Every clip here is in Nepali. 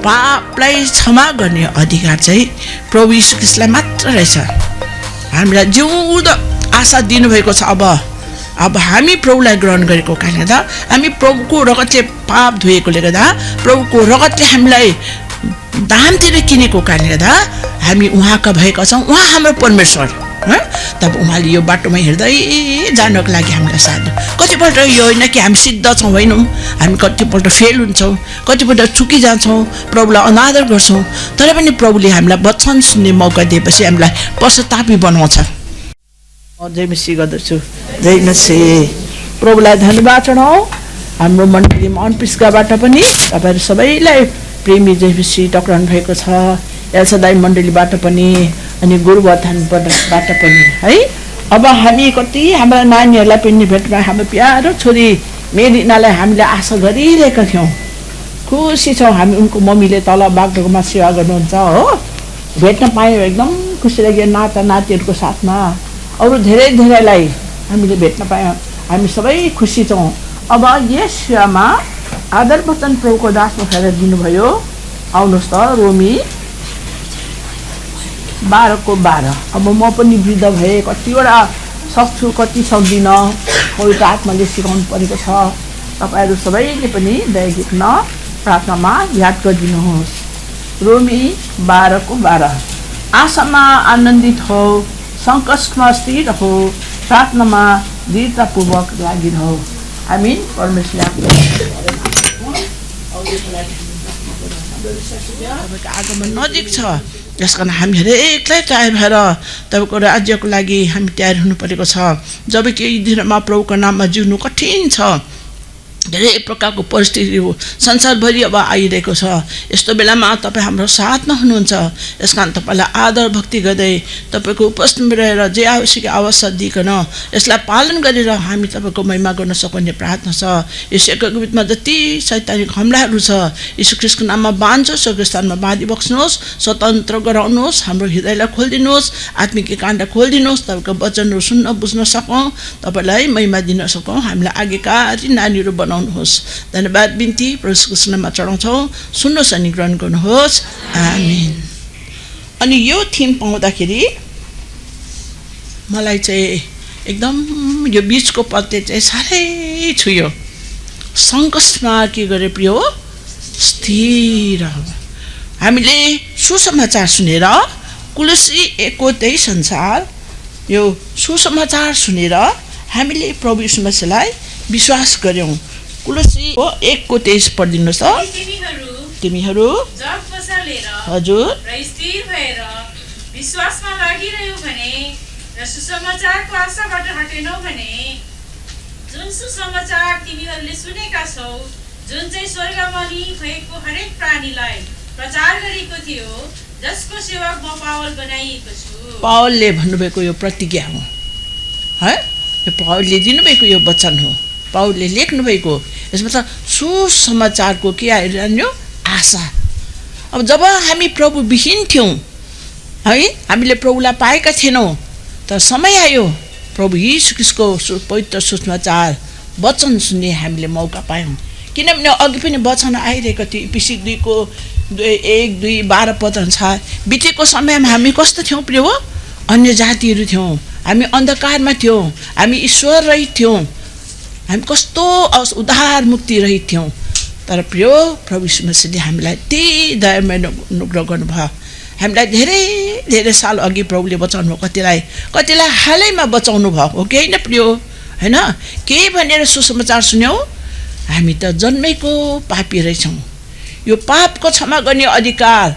पापलाई क्षमा गर्ने अधिकार चाहिँ प्रभु यीशु ख्रीष्टलाई मात्र रहेछ। हामीलाई जिउँदो आशा दिनुभएको छ। अब हामी प्रभुलाई ग्रहण गरेको कारणले गर्दा, हामी प्रभुको रगतले पाप धोएकोले गर्दा, प्रभुको रगतले हामीलाई दामतिर किनेको कारणले गर्दा हामी उहाँका भएका छौँ। उहाँ हाम्रो परमेश्वर। तब उहाँले यो बाटोमा हिँड्दै जानको लागि हामीलाई साथ दियो। कतिपल्ट यो होइन कि हामी सिद्ध छौँ, होइनौँ। हामी कतिपल्ट फेल हुन्छौँ, कतिपल्ट चुकिजान्छौँ, प्रभुलाई अनादर गर्छौँ। तर पनि प्रभुले हामीलाई वचन सुन्ने मौका दिएपछि हामीलाई पश्चातापी बनाउँछ। जय मसीह गर्दछु। जय मसीह। प्रभुलाई धन्यवाद चढाउँ। हाम्रो मण्डली मनपिस्काबाट पनि तपाईँहरू सबैलाई प्रेमी जय मसीह टक्राउनु भएको छ। एलसदाई मण्डलीबाट पनि अनि गुरुवर्धनबाट पनि है। अब हामी कति हाम्रा नानीहरूलाई पनि भेटमा हाम्रो प्यारो छोरी मेरिनालाई हामीले आशा गरिरहेका थियौँ। खुसी छौँ। हामी उनको मम्मीले तल बागडोगरमा सेवा गर्नुहुन्छ हो। भेट्न पायौँ, एकदम खुसी लाग्यो नाता नातिहरूको साथमा। अरू धेरैलाई हामीले भेट्न पायौँ। हामी सबै खुसी छौँ। अब यस सेवामा आदर वचन प्रभुको दासमा फेर दिनुभयो। आउनुहोस् त रोमी 12:12। अब म पनि वृद्ध भएँ, कतिवटा सक्छु कति सक्दिनँ, पवित्र आत्माले सिकाउनु परेको छ। तपाईँहरू सबैले पनि दया गीतमा प्रार्थनामा याद गरिदिनुहोस्। रोमी 12:12। आशामा आनन्दित हो, सङ्कटमा स्थिर हो, प्रार्थनामा दृढतापूर्वक लागिरहो। आमीन। परमेश्वरले तपाईँको आगमन नजिक छ। यस कारण हामी हरेकलाई तयार भएर तपाईँको राज्यको लागि हामी तयार हुनु परेको छ। जब कि यी दिनमा प्रभुको नाममा जिउनु कठिन छ। धेरै प्रकारको परिस्थिति हो संसारभरि अब आइरहेको छ। यस्तो बेलामा तपाईँ हाम्रो साथमा हुनुहुन्छ। यस कारण तपाईँलाई आदर भक्ति गर्दै तपाईँको उपस्थितिमा रहेर जे आवश्यक अवसर दिइकन यसलाई पालन गरेर हामी तपाईँको महिमा गर्न सक्ने प्रार्थना छ। यसको विरुद्धमा जति शैतानिक हमलाहरू छ यीशु ख्रीष्टको नाममा बाँध्छु। स्वर्गस्थानमा बाँधि बक्स्नुहोस्, स्वतन्त्र गराउनुहोस्, हाम्रो हृदयलाई खोलिदिनुहोस्, आत्मिक काण्ड खोलिदिनुहोस्, तपाईँको वचनहरू सुन्न बुझ्न सकौँ, तपाईँलाई महिमा दिन सकौँ, हामीलाई आज्ञाकारी नानीहरू बनाउनुहोस्। धन्यवाद बिन्ती प्रभुको नाममा चढाउँछौँ। सुन्नुहोस् अनि ग्रहण गर्नुहोस्। आमीन। अनि यो थिम पाउँदाखेरि मलाई चाहिँ एकदम यो बिचको पत्ते चाहिँ साह्रै छुयो। सङ्कटमा के गरे प्रिय स्थिर। हामीले सुसमाचार सुनेर कुलसी 1:23 अनुसार यो सुसमाचार सुनेर हामीले प्रभु यीशु मसीहलाई विश्वास गर्यौँ। कुलसी 1:23 पढिदिनुहोस् त। तिमीहरू हजुर स्थिर भएर विश्वासमा लागिरह्यौ भने र सुसमाचारको आशाबाट हटेनौ भने, जुन सुसमाचार तिमीहरूले सुनेका छौ, जुन चाहिँ स्वर्गमणि भएको हरेक प्राणीलाई प्रचार गरेको थियो, जसको सेवक म पावल बनाइएको छु। पावलले भन्नुभएको यो प्रतिज्ञा हो है। यो पावलले दिनुभएको यो वचन हो। पावलले लेख्नुभएको। यसमा त सुसमाचारको के आइरहन्यो आशा। अब जब हामी प्रभु विहीन थियौँ है, हामीले प्रभुलाई पाएका थिएनौँ, तर समय आयो प्रभु यीशु ख्रीष्टको पवित्र सुसमाचार वचन सुन्ने हामीले मौका पायौँ। किनभने अघि पनि वचन आइरहेको थियो। इफिसी 2:1-2-12 पद अनुसार बितेको समयमा हामी कस्तो थियौँ प्रिय हो? अन्य जातिहरू थियौँ, हामी अन्धकारमा थियौँ, हामी ईश्वर रहित थियौँ, हामी कस्तो उद्धार मुक्ति रहित थियौँ। तर प्रिय प्रभु यीशु मसीहले हामीलाई त्यही दयामय अनुग्रह गर्नुभयो। हामीलाई धेरै धेरै साल अघि प्रभुले बचाउनु भयो। कतिलाई हालैमा बचाउनु भयो हो कि होइन प्रिय? होइन के भनेर सुसमाचार सुन्यौँ? हामी त जन्मेको पापी रहेछौँ। यो पापको क्षमा गर्ने अधिकार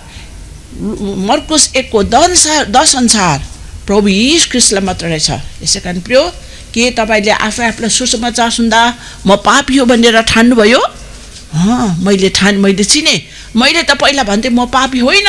मर्कुस 1:10 अनुसार प्रभु यीशु ख्रीष्टलाई मात्र रहेछ। यसै कारण प्रिय के तपाईँले आफूलाई सुसमाचार सुन्दा म पापी हो भनेर ठान्नुभयो? मैले चिने। मैले त पहिला भन्थेँ म पापी होइन,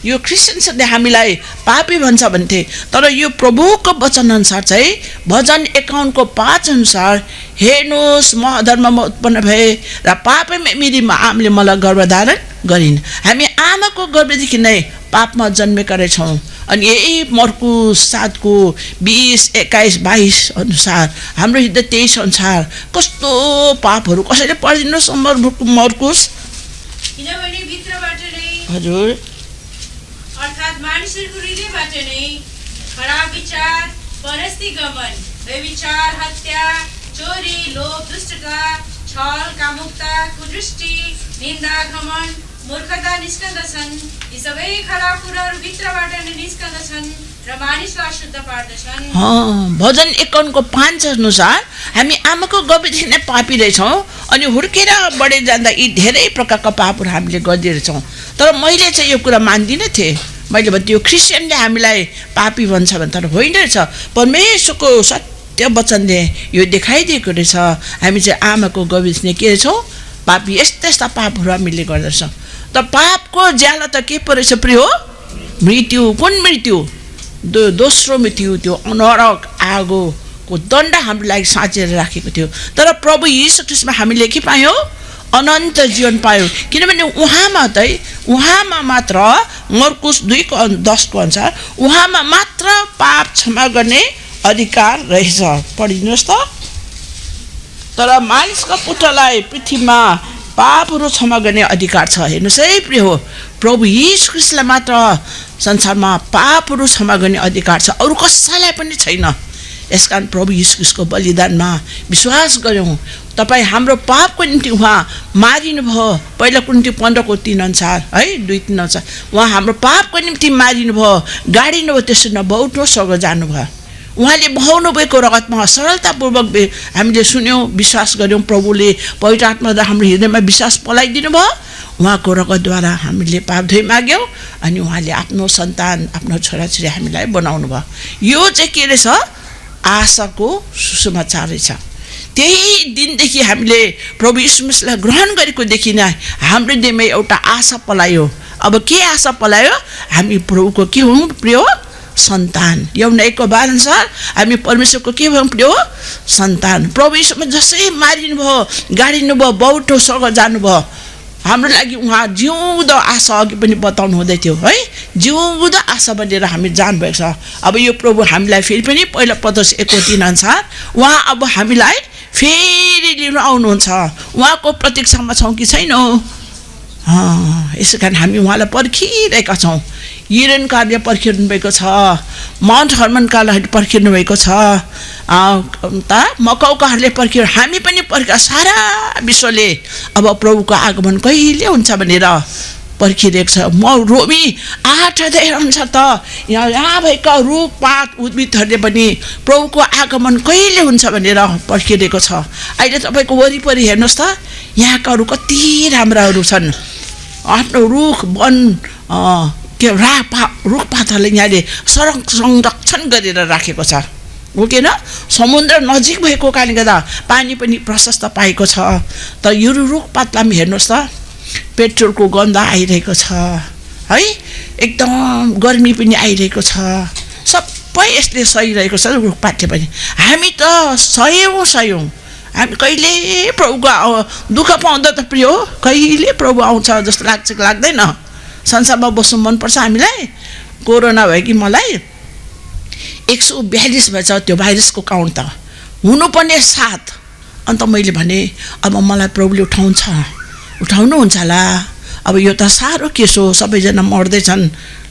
यो क्रिस्चियन्सहरूले हामीलाई पापी भन्छ भन्थे। तर यो प्रभुको वचन अनुसार चाहिँ भजन 51:5 अनुसार हेर्नुहोस् म अधर्ममा उत्पन्न भए र पापमै मेरी आमाले मलाई गर्भधारण गरिन्। हामी आमाको गर्भदेखि नै पापमा जन्मेका रहेछौँ। अनि यही मर्कुस 7:20-21-22 अनुसार हाम्रो हृदय 23 अनुसार कस्तो पापहरू कसैले पढिदिनुहोस् मर्कुस। किनभने भित्रबाट नै हजुर अर्थात् मानिसहरूको हृदयबाट नै खराब विचार, परस्ती गमन, व्यभिचार, हत्या, चोरी, लोभ, दुष्टता, छल, कामुकता, कुदृष्टि, निन्दा, घमण्ड, मूर्खता निस्कन्दछन्। यी सबै खराब कुराहरू भित्रबाट नै निस्कन्दछन् र मानिसलाई अशुद्ध पार्दछन्। भजन 51:5 अनुसार हामी आमाको गर्भदेखि नै पापी रहेछौँ अनि हुर्केर बढे जाँदा यी धेरै प्रकारका पापहरू हामीले गरिरहेछौँ। तर मैले चाहिँ यो कुरा मान्दिनँ थिएँ। मैले भन्थेँ यो क्रिस्चियनले हामीलाई पापी भन्छ भने, तर होइन रहेछ। परमेश्वरको सत्य वचनले यो देखाइदिएको रहेछ हामी चाहिँ आमाको गर्भदेखि नै के रहेछौँ, पापी। यस्ता यस्ता पापहरू हामीले गर्दछौँ। त पापको ज्याला त के पो रहेछ प्रिय हो? मृत्यु। कुन मृत्यु? दोस्रो मृत्यु, त्यो नरक आगोको दण्ड हाम्रो लागि साँचेर राखेको थियो। तर प्रभु यीशु ख्रीष्टमा हामीले के पायौँ? अनन्त जीवन पायौँ। किनभने उहाँमा मात्र मर्कुस 2:10 अनुसार उहाँमा मात्र पाप क्षमा गर्ने अधिकार रहेछ। पढिदिनुहोस् त। तर मानिसका पुत्रलाई पृथ्वीमा पापहरू क्षमा गर्ने अधिकार छ। हेर्नुहोस् है प्रिय हो, प्रभु यीशु ख्रीष्टलाई मात्र संसारमा पापहरू क्षमा गर्ने अधिकार छ, अरू कसैलाई पनि छैन। यसकारण प्रभु यीशु ख्रीष्टको बलिदानमा विश्वास गऱ्यौँ। तपाईँ हाम्रो पापको निम्ति उहाँ मारिनुभयो। पहिला कुन्ती 15:3 अनुसार है, 2-3 अनुसार उहाँ हाम्रो पापको निम्ति मारिनुभयो, गाडिनुभयो, त्यसो नबौटो स्वर्ग जानुभयो। उहाँले बहाउनु भएको रगतमा सरलतापूर्वक हामीले सुन्यौँ, विश्वास गऱ्यौँ। प्रभुले पवित्र आत्माद्वारा हाम्रो हृदयमा विश्वास पलाइदिनु भयो। उहाँको रगतद्वारा हामीले पाप धोइ माग्यौँ अनि उहाँले आफ्नो सन्तान, आफ्नो छोराछोरी हामीलाई बनाउनु भयो। यो चाहिँ के रहेछ? आशाको सुसमाचार रहेछ। त्यही दिनदेखि हामीले प्रभु यीशु ख्रीष्टलाई ग्रहण गरेकोदेखि नै हाम्रो हृदयमा एउटा आशा पलायो। अब के आशा पलायो? हामी प्रभुको के हौँ प्रिय हो? सन्तान। यूहन्ना 1:12 अनुसार हामी परमेश्वरको के भयौँ प्रिय हो? सन्तान। प्रभु यीशुमा जसै मारिनु भयो, गाडिनु भयो, बौटो स्वर्ग जानुभयो, हाम्रो लागि उहाँ जिउँदो आशा अघि पनि बताउनु हुँदै थियो है। जिउँदो आशा बनेर हामी जानुभएको छ। अब यो प्रभु हामीलाई फेरि पनि पहिला पत्रस 1:3 अनुसार उहाँ अब हामीलाई फेरि लिनु आउनुहुन्छ। उहाँको प्रतीक्षामा छौँ कि छैनौँ? यसै कारण हामी उहाँलाई पर्खिरहेका छौँ। हिरणकाले पर्खिनु भएको छ, माउन्ट हर्मनकाले पर्खिनु भएको छ, मकौकाहरूले पर्खिनु, हामी पनि पर्खिएर सारा विश्वले अब प्रभुको आगमन कहिले हुन्छ भनेर पर्खिरहेको छ। रोमी 8 अनुसार त यहाँ भएका रुखपात उद्भिदहरूले पनि प्रभुको आगमन कहिले हुन्छ भनेर पर्खिरहेको छ। अहिले तपाईँको वरिपरि हेर्नुहोस् त, यहाँकाहरू कति राम्राहरू छन्। आफ्नो रुख वन रुखपातहरूले यहाँले संरक्षण गरेर राखेको छ, हो कि न? समुद्र नजिक भएको कारणले गर्दा पानी पनि प्रशस्त पाएको छ। तर यो रुखपातलाई पनि हेर्नुहोस् त, पेट्रोलको गन्ध आइरहेको छ है, एकदम गर्मी पनि आइरहेको छ। सबै यसले सहिरहेको छ रुखपातले पनि। हामी त सयौँ हामी कहिले प्रभुको दुःख पाउँदा त प्रिय हो, कहिले प्रभु आउँछ जस्तो लाग्छ कि लाग्दैन? संसारमा बस्नु मनपर्छ हामीलाई। कोरोना भयो कि मलाई 142 भएछ त्यो भाइरसको काउन्ट त, हुनुपर्ने 7। अन्त मैले भने अब मलाई प्रभुले उठाउनुहुन्छ होला। अब यो त साह्रो केस हो, सबैजना मर्दैछन्,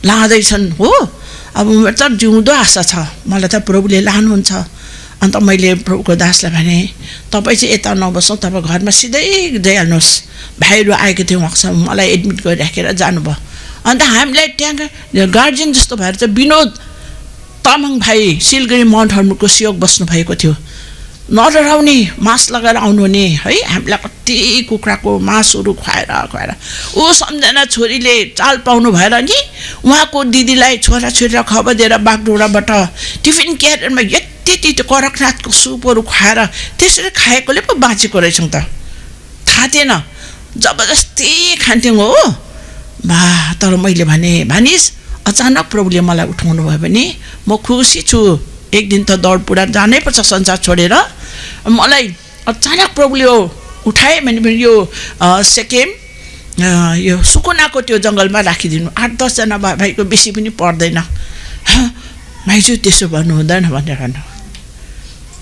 लाँदैछन् हो। अब मेरो त जिउँदो आशा छ, मलाई त प्रभुले लानुहुन्छ। अन्त मैले प्रभुको दासलाई भने तपाईँ चाहिँ यता नबस्नु, तपाईँ घरमा सिधै जाइहाल्नुहोस्। भाइहरू आएको थियो, उहाँसँग मलाई एडमिट गरिराखेर जानुभयो। अन्त हामीलाई त्यहाँ गार्जियन जस्तो भएर चाहिँ विनोद तामाङ भाइ सिलगढी माउन्ट हर्मनको सियोक बस्नुभएको थियो। नडराउने मास लगाएर आउनुहुने है। हामीलाई कति कुखुराको मासुहरू खुवाएर ऊ सम्झना छोरीले चाल पाउनु भएर नि उहाँको दिदीलाई छोराछोरीलाई खबर दिएर बागडोराबाट टिफिन क्यारियरमा यति करकनाथको सुपहरू खुवाएर त्यसरी खाएकोले पो बाँचेको रहेछौँ त, थाहा थिएन। जबरजस्ती खान्थ्यौँ हो बा। तर मैले भने भानिस अचानक प्रभुले मलाई उठाउनु भयो भने म खुसी छु। एक दिन त दौडपुरा जानै पर्छ संसार छोडेर। मलाई अचानक प्रभुले उठाए भने यो सेकेम यो सुकुनाको त्यो जङ्गलमा राखिदिनु। 8-10 जना भाइको बेसी पनि पर्दैन। भाइजू त्यसो भन्नु हुँदैन भनेर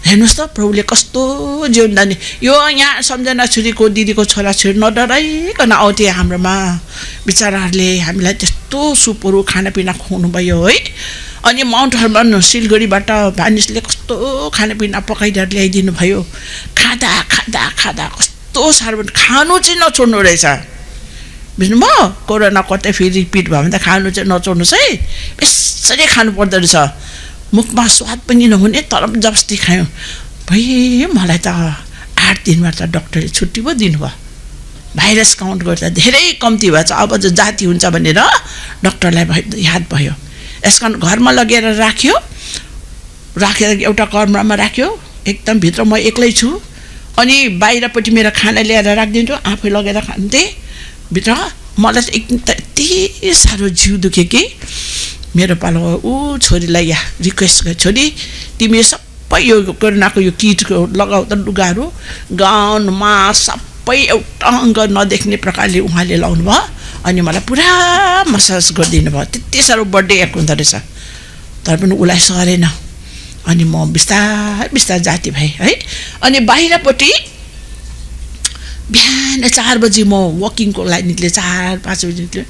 हेर्नुहोस् त प्रभुले कस्तो जीवनदानी यो यहाँ सम्झना छोरीको दिदीको छोराछोरी नडराइकन आउँथे हाम्रोमा बिचराहरूले हामीलाई त्यस्तो सुपहरू खानापिना खुवाउनु भयो है अनि माउन्ट हर्मन सिलगढीबाट भानिसले कस्तो खानापिना पकाइदिएर ल्याइदिनु भयो खाँदा खाँदा खाँदा कस्तो साह्रो खानु चाहिँ नछोड्नु रहेछ बुझ्नुभयो कोरोना कतै फेरि रिपिट भयो भने त खानु चाहिँ नछोड्नुहोस् है यसरी खानु पर्दो रहेछ मुखमा स्वाद पनि नहुने तर जबरजस्ती खायो भाइ मलाई त 8 दिनमा त डक्टरले छुट्टी पो दिनुभयो भाइरस काउन्ट गर्दा धेरै कम्ती भएछ अब जो जाति हुन्छ भनेर डक्टरलाई याद भयो यसकारण घरमा लगेर राखेर एउटा कमरामा राख्यो एकदम भित्र म एक्लै छु अनि बाहिरपट्टि मेरो खाना ल्याएर राखिदिन्छु आफै लगेर खान्थे भित्र मलाई त एकदम यति साह्रो जिउ दुख्यो कि मेरो पालो छोरीलाई या रिक्वेस्ट गर छोरी तिमी सबै यो कोरोनाको यो किटको लगाउ त लुगाहरू गाउन मास्क सबै एउटा अङ्ग नदेख्ने प्रकारले उहाँले लाउनु भयो अनि मलाई पुरा मसाज गरिदिनु भयो त्यति साह्रो बर्थडे एक हुँदो रहेछ तर पनि उसलाई सरेन अनि म बिस्तारै बिस्तारै जाति भएँ है अनि बाहिरपट्टि बिहान 4 बजी म वकिङको लागि निक्लेँ 4-5 बजी निक्लेँ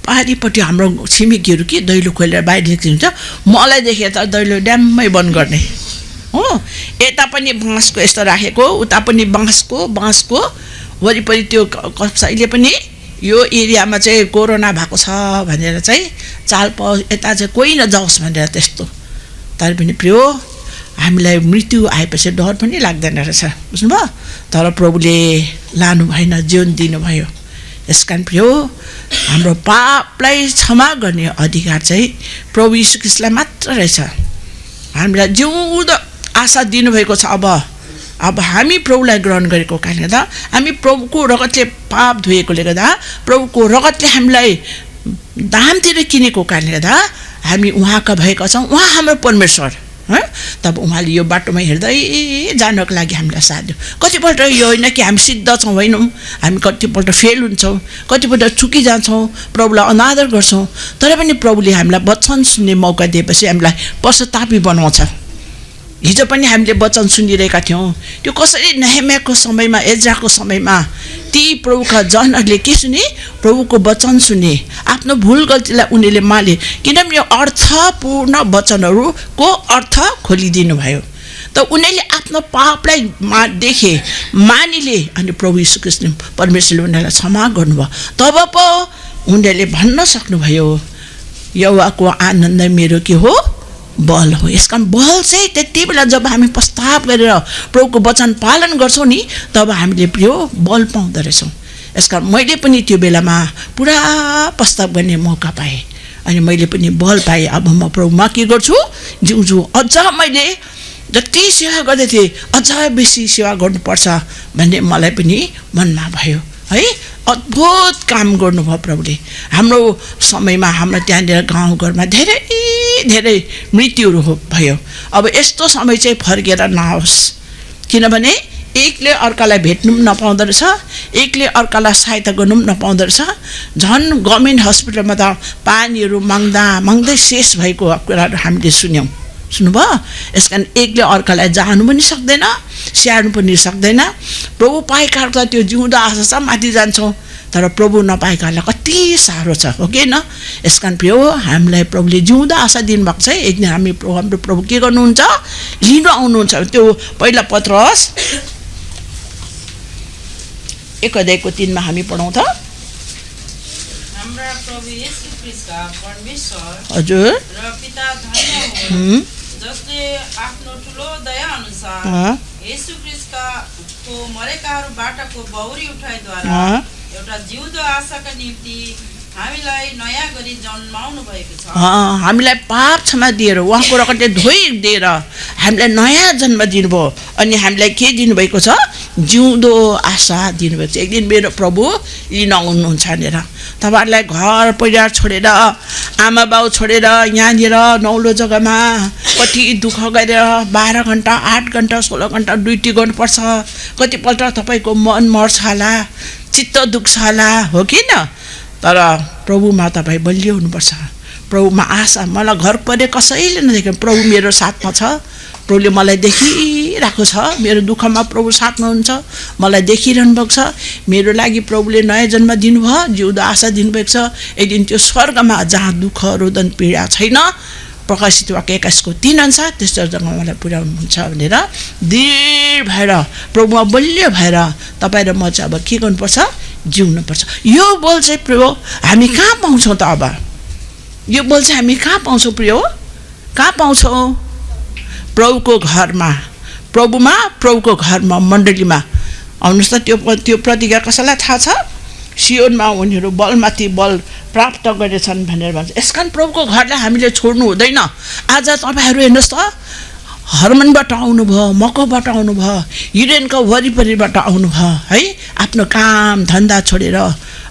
पारिपट्टि हाम्रो छिमेकीहरू के दैलो खोलेर बाहिर निस्किन्छ मलाई देखे त दैलो ड्याम्मै बन्द गर्ने हो यता पनि बाँसको यस्तो राखेको उता पनि बाँसको वरिपरि त्यो कसैले पनि यो एरियामा चाहिँ कोरोना भएको छ भनेर चाहिँ चाल यता चाहिँ कोही नजाओस् भनेर त्यस्तो तर पनि प्रियो हामीलाई मृत्यु आएपछि डर पनि लाग्दैन रहेछ बुझ्नुभयो तर प्रभुले लानु भएन जीवन दिनुभयो यसकारण प्रियो हाम्रो पापलाई क्षमा गर्ने अधिकार चाहिँ प्रभु यीशु ख्रीष्टलाई मात्र रहेछ हामीलाई जिउँदो आशा दिनुभएको छ अब हामी प्रभुलाई ग्रहण गरेको कारणले गर्दा हामी प्रभुको रगतले पाप धोएकोले गर्दा प्रभुको रगतले हामीलाई दामतिर किनेको कारणले गर्दा हामी उहाँका भएका छौँ उहाँ हाम्रो परमेश्वर है तब उहाँले यो बाटोमा हिँड्दै जानको लागि हामीलाई साथ दियो कतिपल्ट यो होइन कि हामी सिद्ध छौँ होइनौँ हामी कतिपल्ट फेल हुन्छौँ कतिपल्ट चुकिजान्छौँ प्रभुलाई अनादर गर्छौँ तर पनि प्रभुले हामीलाई वचन सुन्ने मौका दिएपछि हामीलाई पश्चातापी बनाउँछ हिजो पनि हामीले वचन सुनिरहेका थियौँ त्यो कसरी नेहेमियाको समयमा एज्राको समयमा ती प्रभुका जनहरूले के सुने प्रभुको वचन सुने आफ्नो भुल गल्तीलाई उनीहरूले माने किनभने यो अर्थपूर्ण वचनहरूको अर्थ खोलिदिनु भयो त उनीहरूले आफ्नो पापलाई देखे मानिले अनि प्रभु यीशु ख्रीष्ट परमेश्वरले उनीहरूलाई क्षमा गर्नुभयो तब पो उनीहरूले भन्न सक्नुभयो यहोवाको आनन्द मेरो के हो बल हो यसकारण बल चाहिँ त्यति बेला जब हामी प्रस्ताव गरेर प्रभुको वचन पालन गर्छौँ नि तब हामीले प्रियो बल पाउँदो रहेछौँ यसकारण मैले पनि त्यो बेलामा पुरा प्रस्ताव गर्ने मौका पाएँ अनि मैले पनि बल पाएँ अब म प्रभुमा के गर्छु जिउँछु अझ मैले जति सेवा गर्दै थिएँ अझ बेसी सेवा गर्नुपर्छ भन्ने मलाई पनि मनमा भयो है अद्भुत काम गर्नुभयो प्रभुले हाम्रो समयमा हाम्रो त्यहाँनिर गाउँघरमा धेरै धेरै मृत्युहरू भयो अब यस्तो समय चाहिँ फर्केर नआओस् किनभने एकले अर्कालाई भेट्नु पनि नपाउँदो रहेछ एकले अर्कालाई सहायता गर्नु पनि नपाउँदो रहेछ झन् गभर्मेन्ट हस्पिटलमा त पानीहरू माग्दै शेष भएको कुराहरू हामीले सुन्नुभयो यसकारण एकले अर्कालाई जानु पनि सक्दैन स्याहार्नु पनि सक्दैन प्रभु पाएकाहरूको त्यो जिउँदो आशा छ माथि जान्छौँ तर प्रभु नपाएकाहरूलाई कति साह्रो छ हो कि न यसकारण प्रिय हामीलाई प्रभुले जिउँदो आशा दिनुभएको छ एक दिन हाम्रो प्रभु के गर्नुहुन्छ लिनु आउनुहुन्छ त्यो पहिला पत्रस 1:3 हामी पढौँ त हाम्रा प्रभु येशू ख्रीष्टका परमेश्वर हजुर र पिता धन्य हुन् जसले आफ्नो ठुलो दया अनुसार येशू ख्रीष्टका मरेकाहरूबाटको बौरी उठाइद्वारा एउटा जिउँदो आशाका निम्ति हामीलाई नयाँ गरी जन्माउनु भएको छ हामीलाई पाप क्षमा दिएर उहाँको रगतले धोइदिएर हामीलाई नयाँ जन्म दिनुभयो अनि हामीलाई के दिनुभएको छ जिउँदो आशा दिनुभएको छ एक दिन मेरो प्रभु लिन आउनुहुन्छ भनेर तपाईँहरूलाई घर परिवार छोडेर आमा बाउ छोडेर यहाँनिर नौलो जग्गामा कति दुःख गरेर 12 घन्टा 8 घन्टा 16 घन्टा ड्युटी गर्नुपर्छ कतिपल्ट तपाईँको मन मर्छ होला चित्त दुख्छ होला हो कि न तर प्रभुमा तपाईँ बलियो हुनुपर्छ प्रभुमा आशा मलाई घर परे कसैले नदेख्यो प्रभु मेरो साथमा छ प्रभुले मलाई देखिरहेको छ, मेरो दुःखमा प्रभु साथमा हुन्छ, मलाई देखिरहनु भएको छ। मेरो लागि प्रभुले नयाँ जन्म दिनुभयो, जिउँदो आशा दिनुभएको छ। एक दिन त्यो स्वर्गमा जहाँ दुःख रोदन पीडा छैन, प्रकाशित वाक्य 21:3 अनुसार त्यस्तो जग्गामा मलाई पुर्याउनुहुन्छ भनेर दृढ भएर प्रभुमा बलियो भएर तपाईँ र म चाहिँ अब के गर्नुपर्छ, जिउनुपर्छ। यो बोल चाहिँ प्रभु हामी कहाँ पाउँछौँ त? अब यो बोल चाहिँ हामी कहाँ पाउँछौँ प्रभु? कहाँ पाउँछौँ? प्रभुको घरमा, प्रभुको घरमा, मण्डलीमा आउनुहोस् त। त्यो प्रतिज्ञा कसैलाई थाहा छ? सियोनमा उनीहरू बलमाथि बल प्राप्त गरेछन् भनेर भन्छ। यसकारण प्रभुको घरलाई हामीले छोड्नु हुँदैन। आज तपाईँहरू हेर्नुहोस् त, हर्मनबाट आउनुभयो, मकोबाट आउनुभयो, युरेनको वरिपरिबाट आउनुभयो है, आफ्नो काम धन्दा छोडेर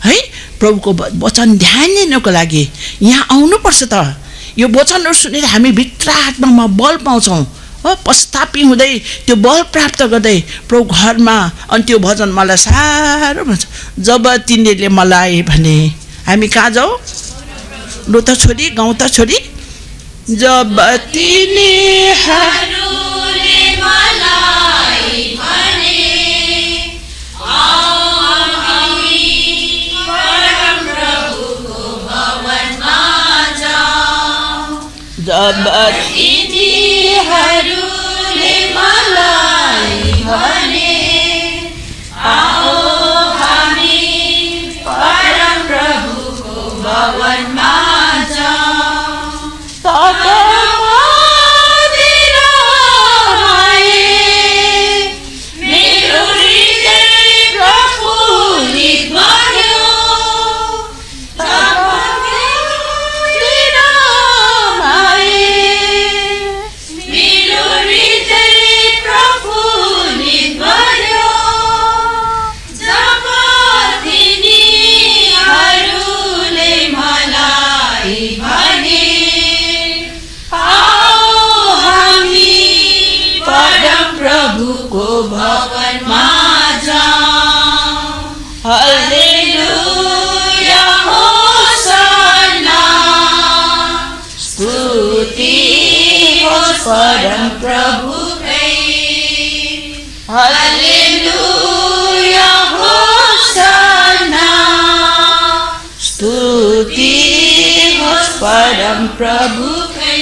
है प्रभुको वचन ध्यान दिनको लागि यहाँ आउनुपर्छ त। यो वचनहरू सुनेर हामी भित्र आत्मामा बल पाउँछौँ हो, पश्चातापी हुँदै त्यो बल प्राप्त गर्दै प्रभु घरमा। अनि त्यो भजन मलाई साह्रो भन्छ, जब तिनीले मलाई भने हामी कहाँ जाऊ? लो त छोरी, गाउँ त छोरी। जब तिनीहरूले मलाई भने आओ हामी परमप्रभुको भवनमा जाऊ। जब तिनीहरूले मलाई भने आओ हामी परमप्रभुको भवनमा जाऊ। तब मेरो हृदय प्रफुल्लित भयो। मेरो हृदय प्रफुल्लित भयो जब तिनीहरूले मलाई भने प्रभुको भवनमा जाऊ। हालेलुया होसन्ना, स्तुति होस् परम प्रभुकै। हालेलुया होसन्ना, स्तुति होस् परम प्रभुकै।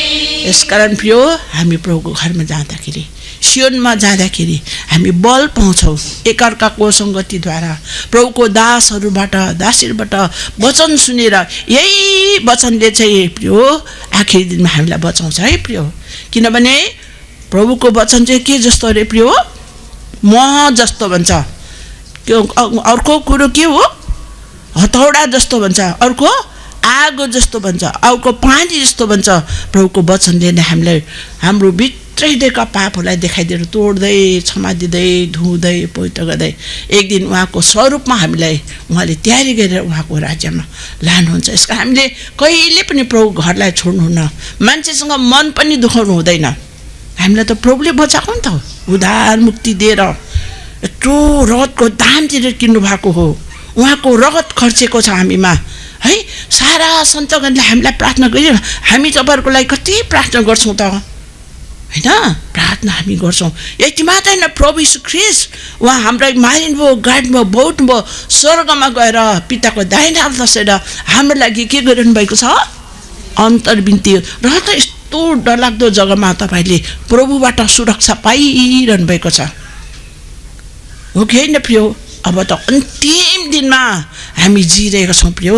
यसकारण प्रिय हामी प्रभुको घरमा जाँदाखेरि, सियोनमा जाँदाखेरि हामी बल पाउँछौँ एकअर्काको सङ्गतिद्वारा। प्रभुको दासहरूबाट, दासीहरूबाट वचन सुनेर, यही वचनले चाहिँ प्रियो आखिरी दिनमा हामीलाई बचाउँछ है प्रियो। किनभने प्रभुको वचन चाहिँ के जस्तो अरे प्रियो? म जस्तो भन्छ। अर्को कुरो के हो? हतौडा जस्तो भन्छ। अर्को आगो जस्तो भन्छ। अर्को पानी जस्तो भन्छ। प्रभुको वचनले नै हामीलाई हाम्रो हृदयका पापहरूलाई देखाइदिएर तोड्दै, क्षमा दिँदै, धुँदै, पवित्र गर्दै एक दिन उहाँको स्वरूपमा हामीलाई उहाँले तयारी गरेर उहाँको राज्यमा लानुहुन्छ। यसकारण हामीले कहिले पनि प्रभु घरलाई छोड्नुहुन्न, मान्छेसँग मन पनि दुखाउनु हुँदैन। हामीलाई त प्रभुले बचाएको नि त, उद्धार मुक्ति दिएर यत्रो रगतको दाम तिरेर किन्नु भएको हो। उहाँको रगत खर्चेको छ हामीमा है। सारा सन्तगणले हामीलाई प्रार्थना गरिरहनु। हामी तपाईँहरूको लागि कति प्रार्थना गर्छौँ त होइन? प्रार्थना हामी गर्छौँ। यति मात्रै होइन, प्रभु यीशु ख्रीष्ट उहाँ हामीलाई मारिनुभयो, गाड्नुभयो, बाउनुभयो, स्वर्गमा गएर पिताको दाहिने हात बसेर हाम्रो लागि के गरिरहनु भएको छ? अन्तर्विन्ती। र त यस्तो डरलाग्दो जग्गामा तपाईँले प्रभुबाट सुरक्षा पाइरहनु भएको छ हो कि होइन प्रियो? अब त अन्तिम दिनमा हामी जिइरहेका छौँ प्रियो।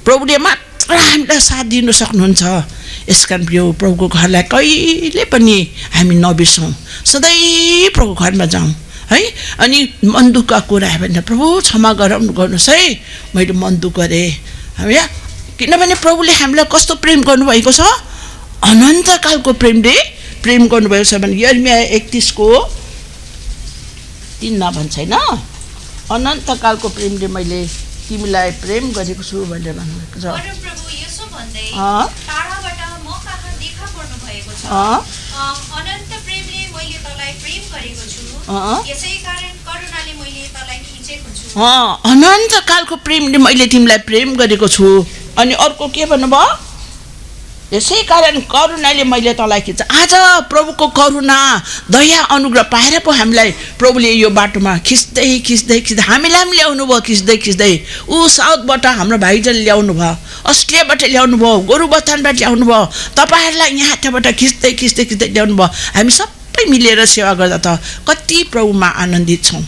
प्रभुले मात्र हामीलाई साथ दिन सक्नुहुन्छ। यसकारण प्रियो प्रभुको घरलाई कहिले पनि हामी नबिर्सौँ, सधैँ प्रभुको घरमा जाउँ है। अनि मन दुःखका कुरा आयो भने प्रभु क्षमा गर्नुहोस् है, मैले मन दुःख गरेँ है। किनभने प्रभुले हामीलाई कस्तो प्रेम गर्नुभएको छ? अनन्तकालको प्रेमले प्रेम गर्नुभएको छ भने यिर्मया 31:3 भन्छ होइन? अनन्तकालको प्रेमले मैले तिमीलाई प्रेम गरेको छु भनेर भन्नुभएको छ। अनन्त प्रेमले मैले तँलाई प्रेम गरेको छु, यसैकारण करुणाले मैले तँलाई खिचेको छु। अनन्तकालको प्रेमले मैले तिमीलाई प्रेम गरेको छु। अनि अर्को के भन्नुभयो? त्यसै कारण करुणाले मैले तँलाई खिच्छ। आज प्रभुको करुणा दया अनुग्रह पाएर पो हामीलाई प्रभुले यो बाटोमा खिच्दै खिच्दै खिच्दै हामीलाई पनि ल्याउनु भयो, खिच्दै खिच्दै। ऊ साउथबाट हाम्रो भाइजन ल्याउनु भयो, अस्ट्रेलियाबाट ल्याउनु भयो, गोरुबथानबाट ल्याउनु भयो, तपाईँहरूलाई यहाँ त्यहाँबाट खिच्दै खिच्दै खिच्दै ल्याउनु भयो। हामी सबै मिलेर सेवा गर्दा त कति प्रभुमा आनन्दित छौँ।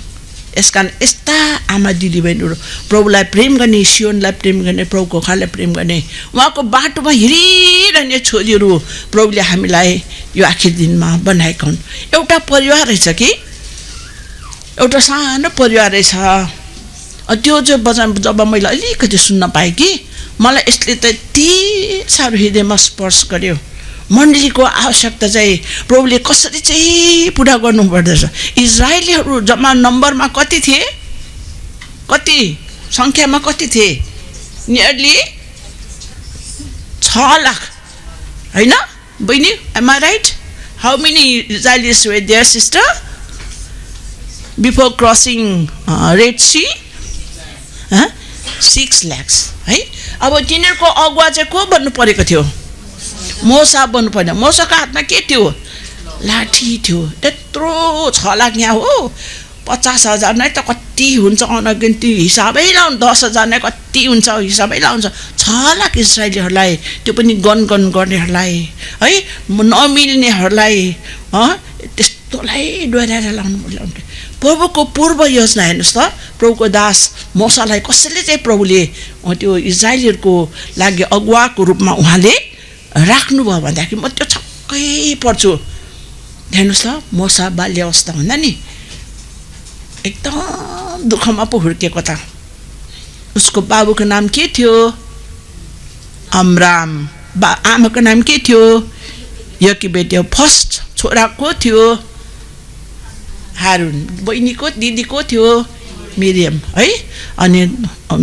यसकारण यस्ता आमा दिदीबहिनीहरू प्रभुलाई प्रेम गर्ने, सियोनलाई प्रेम गर्ने, प्रभुको घरलाई प्रेम गर्ने, उहाँको बाटोमा हिँडिरहने छोरीहरू प्रभुले हामीलाई यो आखिर दिनमा बनाएका हुन्। एउटा परिवार रहेछ कि, एउटा सानो परिवार रहेछ। त्यो चाहिँ जब मैले अलिकति सुन्न पाएँ कि मलाई यसले त यति साह्रो हृदयमा स्पर्श गर्यो। मण्डलीको आवश्यकता चाहिँ प्रभुले कसरी चाहिँ पुरा गर्नुपर्दछ। इजरायलीहरू जम्मा नम्बरमा कति थिए, कति सङ्ख्यामा कति थिए? नियरली 6 लाख होइन बहिनी? Am I right? How many Israelis were there sister before crossing Red Sea? 6 lakh है। अब तिनीहरूको अगुवा चाहिँ को बन्नु परेको थियो? मोसा बन्नु पर्ने। मोसाको हातमा के थियो? लाठी थियो। त्यत्रो 6 लाख यहाँ हो, 50,000 नै त कति हुन्छ अनगिन्ती, हिसाबै लाउनु 10,000 नै कति हुन्छ हिसाबै लाउँछ। 6 लाख इजरायलीहरूलाई, त्यो पनि गन गर्नेहरूलाई है, नमिल्नेहरूलाई त्यस्तोलाई डोर्याएर लाउनु। प्रभुको पूर्व योजना हेर्नुहोस् त, प्रभुको दास मोसालाई कसैले चाहिँ प्रभुले त्यो इजरायलीहरूको लागि अगुवाको रूपमा उहाँले राख्नुभयो भन्दाखेरि म त्यो छक्कै पर्छु। हेर्नुहोस् त, मोसा बाल्य अवस्था भन्दा नि एकदम दुःखमा पो हुर्केको त। उसको बाबुको नाम के थियो? अमराम। आमाको नाम के थियो? यकिबेद। फर्स्ट छोरा को थियो? हारुन। बहिनीको दिदीको थियो मिरियम है। अनि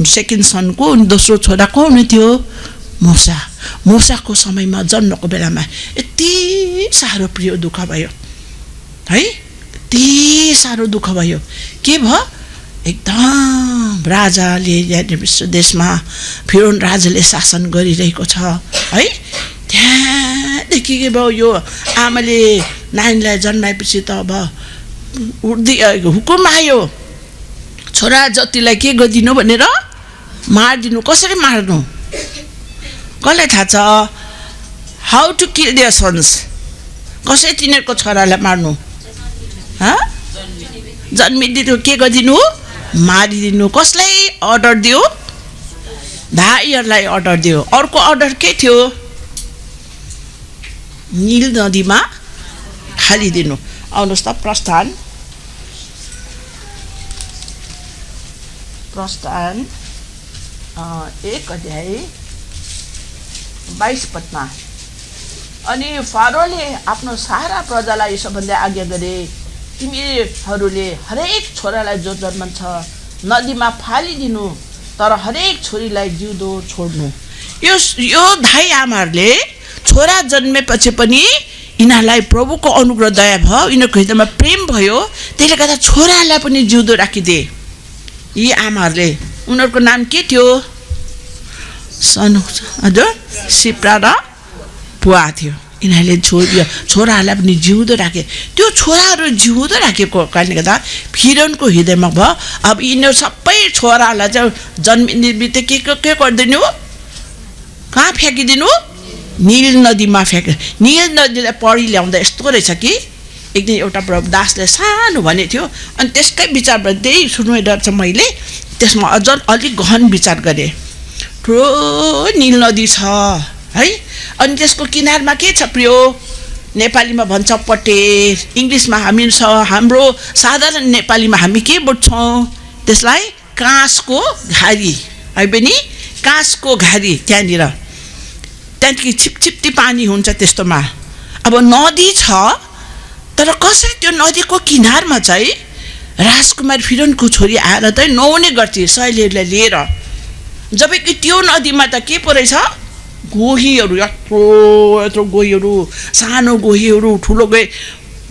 सेकेन्ड सनको दोस्रो छोरा को हुनु थियो? मोसा। मोसाको समयमा जन्मको बेलामा यति साह्रो प्रिय दुःख भयो है, यति साह्रो दुःख भयो। के भयो? एकदम राजाले मिस्र देशमा फिरौन राजाले शासन गरिरहेको छ है। त्यहाँदेखि के भयो? यो आमाले नानीलाई जन्माएपछि त अब हुकुम आयो, छोरा जतिलाई के गरिदिनु भनेर मारिदिनु। कसरी मार्नु? कसलाई थाहा छ? How to kill their sons. कसरी तिनीहरूको छोरालाई मार्नु? जन्मिदिनु के गरिदिनु? मारिदिनु। कसलाई अर्डर दियो? भाइहरूलाई अर्डर दियो। अर्को अर्डर के थियो? नील नदीमा हालिदिनु। आउनुहोस् त प्रस्थान 1 अध्याय 22 पदमा। अनि फारोले आफ्नो सारा प्रजालाई यसोभन्दा आज्ञा गरे, तिमीहरूले हरेक छोरालाई जो जन्मन्छ नदीमा फालिदिनु, तर हरेक छोरीलाई जिउँदो छोड्नु। यो धाई आमाहरूले छोरा जन्मेपछि पनि यिनीहरूलाई प्रभुको अनुग्रह दया भयो, यिनीहरूको हृदयमा प्रेम भयो, त्यसले गर्दा छोरालाई पनि जिउँदो राखिदिए। यी आमाहरूले, उनीहरूको नाम के थियो? हजुर सिप्रा र पुवा थियो। यिनीहरूले छोराहरूलाई पनि जिउँदो राखे। त्यो छोराहरू जिउँदो राखेको कारणले गर्दा फिरौनको हृदयमा भयो। अब यिनीहरू सबै छोराहरूलाई चाहिँ जन्मिने बित्तिकै के गरिदिनु? कहाँ फ्याँकिदिनु? नील नदीमा फ्याँक्यो। नील नदीलाई पढी ल्याउँदा यस्तो रहेछ कि एक दिन एउटा दासले सानो भनेको थियो, अनि त्यसकै विचारबाट त्यही सुनेर चाहिँ मैले त्यसमा अझ अलिक गहन विचार गरेँ। ठुलो नील नदी छ है, अनि त्यसको किनारमा के छ प्रियो? नेपालीमा भन्छ पटेर, इङ्ग्लिसमा हाम्रो साधारण नेपालीमा हामी के बोल्छौँ त्यसलाई? काँसको घारी है बहिनी, काँसको घारी। त्यहाँदेखि छिपछिप्ती पानी हुन्छ त्यस्तोमा। अब नदी छ, तर कसरी त्यो नदीको किनारमा चाहिँ राजकुमार फिरौनको छोरी आएर चाहिँ नुहाउने गर्थे सहेलीहरूलाई लिएर। जबकि त्यो नदीमा त के पो रहेछ? गोहीहरू, यत्रो गोहीहरू, सानो गोहीहरू, ठुलो गोही।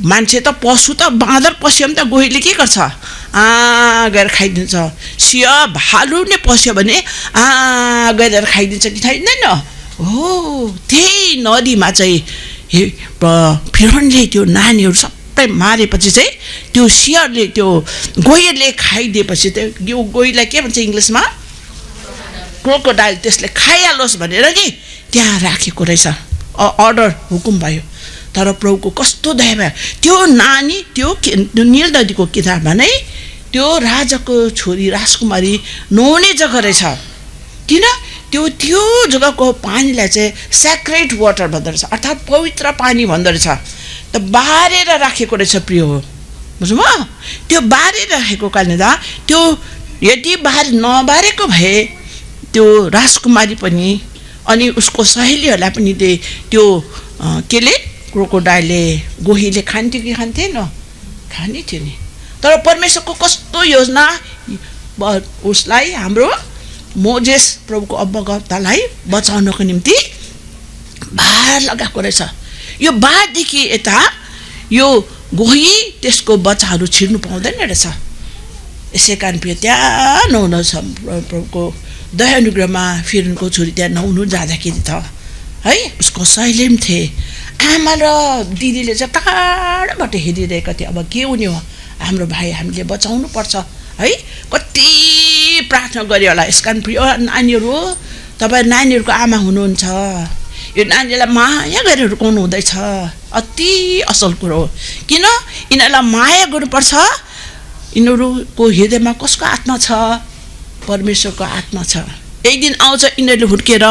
मान्छे त पशु त बाँदर पस्यो भने त गोहीले के गर्छ? गएर खाइदिन्छ। सिंह भालु नै पस्यो भने गएर खाइदिन्छ कि खाइदिँदैन? हो त्यही नदीमा चाहिँ फिरौनले त्यो नानीहरू सबै मारेपछि चाहिँ त्यो सिंहले त्यो गोहीले खाइदिएपछि त्यो गोहीलाई के भन्छ इङ्ग्लिसमा क्रोकोडाइल त्यसले खाइहालोस् भनेर नि त्यहाँ राखेको रहेछ अर्डर हुकुम भयो तर प्रभुको कस्तो दया भयो त्यो नानी त्यो नील नदीको किताबमा नै त्यो राजाको छोरी राजकुमारी नुहाउने जग्गा रहेछ किन त्यो जग्गाको पानीलाई चाहिँ स्याक्रेड वाटर भन्दो रहेछ अर्थात् पवित्र पानी भन्दो रहेछ त बारेर राखेको रहेछ प्रिय हो बुझ्नुभयो त्यो बारेर राखेको कारणले त त्यो यदि नबारेको भए त्यो राजकुमारी पनि अनि उसको सहेलीहरूलाई पनि त्यो केले क्रोकोडाइलले गोहीले खान्थ्यो कि खान्थेन खाने थियो नि तर परमेश्वरको कस्तो योजना उसलाई हाम्रो मोजेस प्रभुको अवगतलाई बचाउनको निम्ति भार लगाएको रहेछ यो बारदेखि यता यो गोही त्यसको बच्चाहरू छिर्नु पाउँदैन रहेछ यसै कारण प्रिय त्यहाँ नुहाउन प्रभुको दया अनुग्रहमा फिरौनको छोरी त्यहाँ नुहाउनु जाँदाखेरि त है उसको सहेली पनि थिए आमा र दिदीले चाहिँ टाढाबाट हेरिरहेका थिए अब के हुने हो हाम्रो भाइ हामीले बचाउनु पर्छ है कति प्रार्थना गरे होला यसकारण प्रिय नानीहरू तपाईँ नानीहरूको आमा हुनुहुन्छ यो नानीलाई माया गरेर हुर्काउनु हुँदैछ अति असल कुरो हो किन यिनीहरूलाई माया गर्नुपर्छ यिनीहरूको हृदयमा कसको आत्मा छ परमेश्वरको आत्मा छ एक दिन आउँछ यिनीहरूले हुर्केर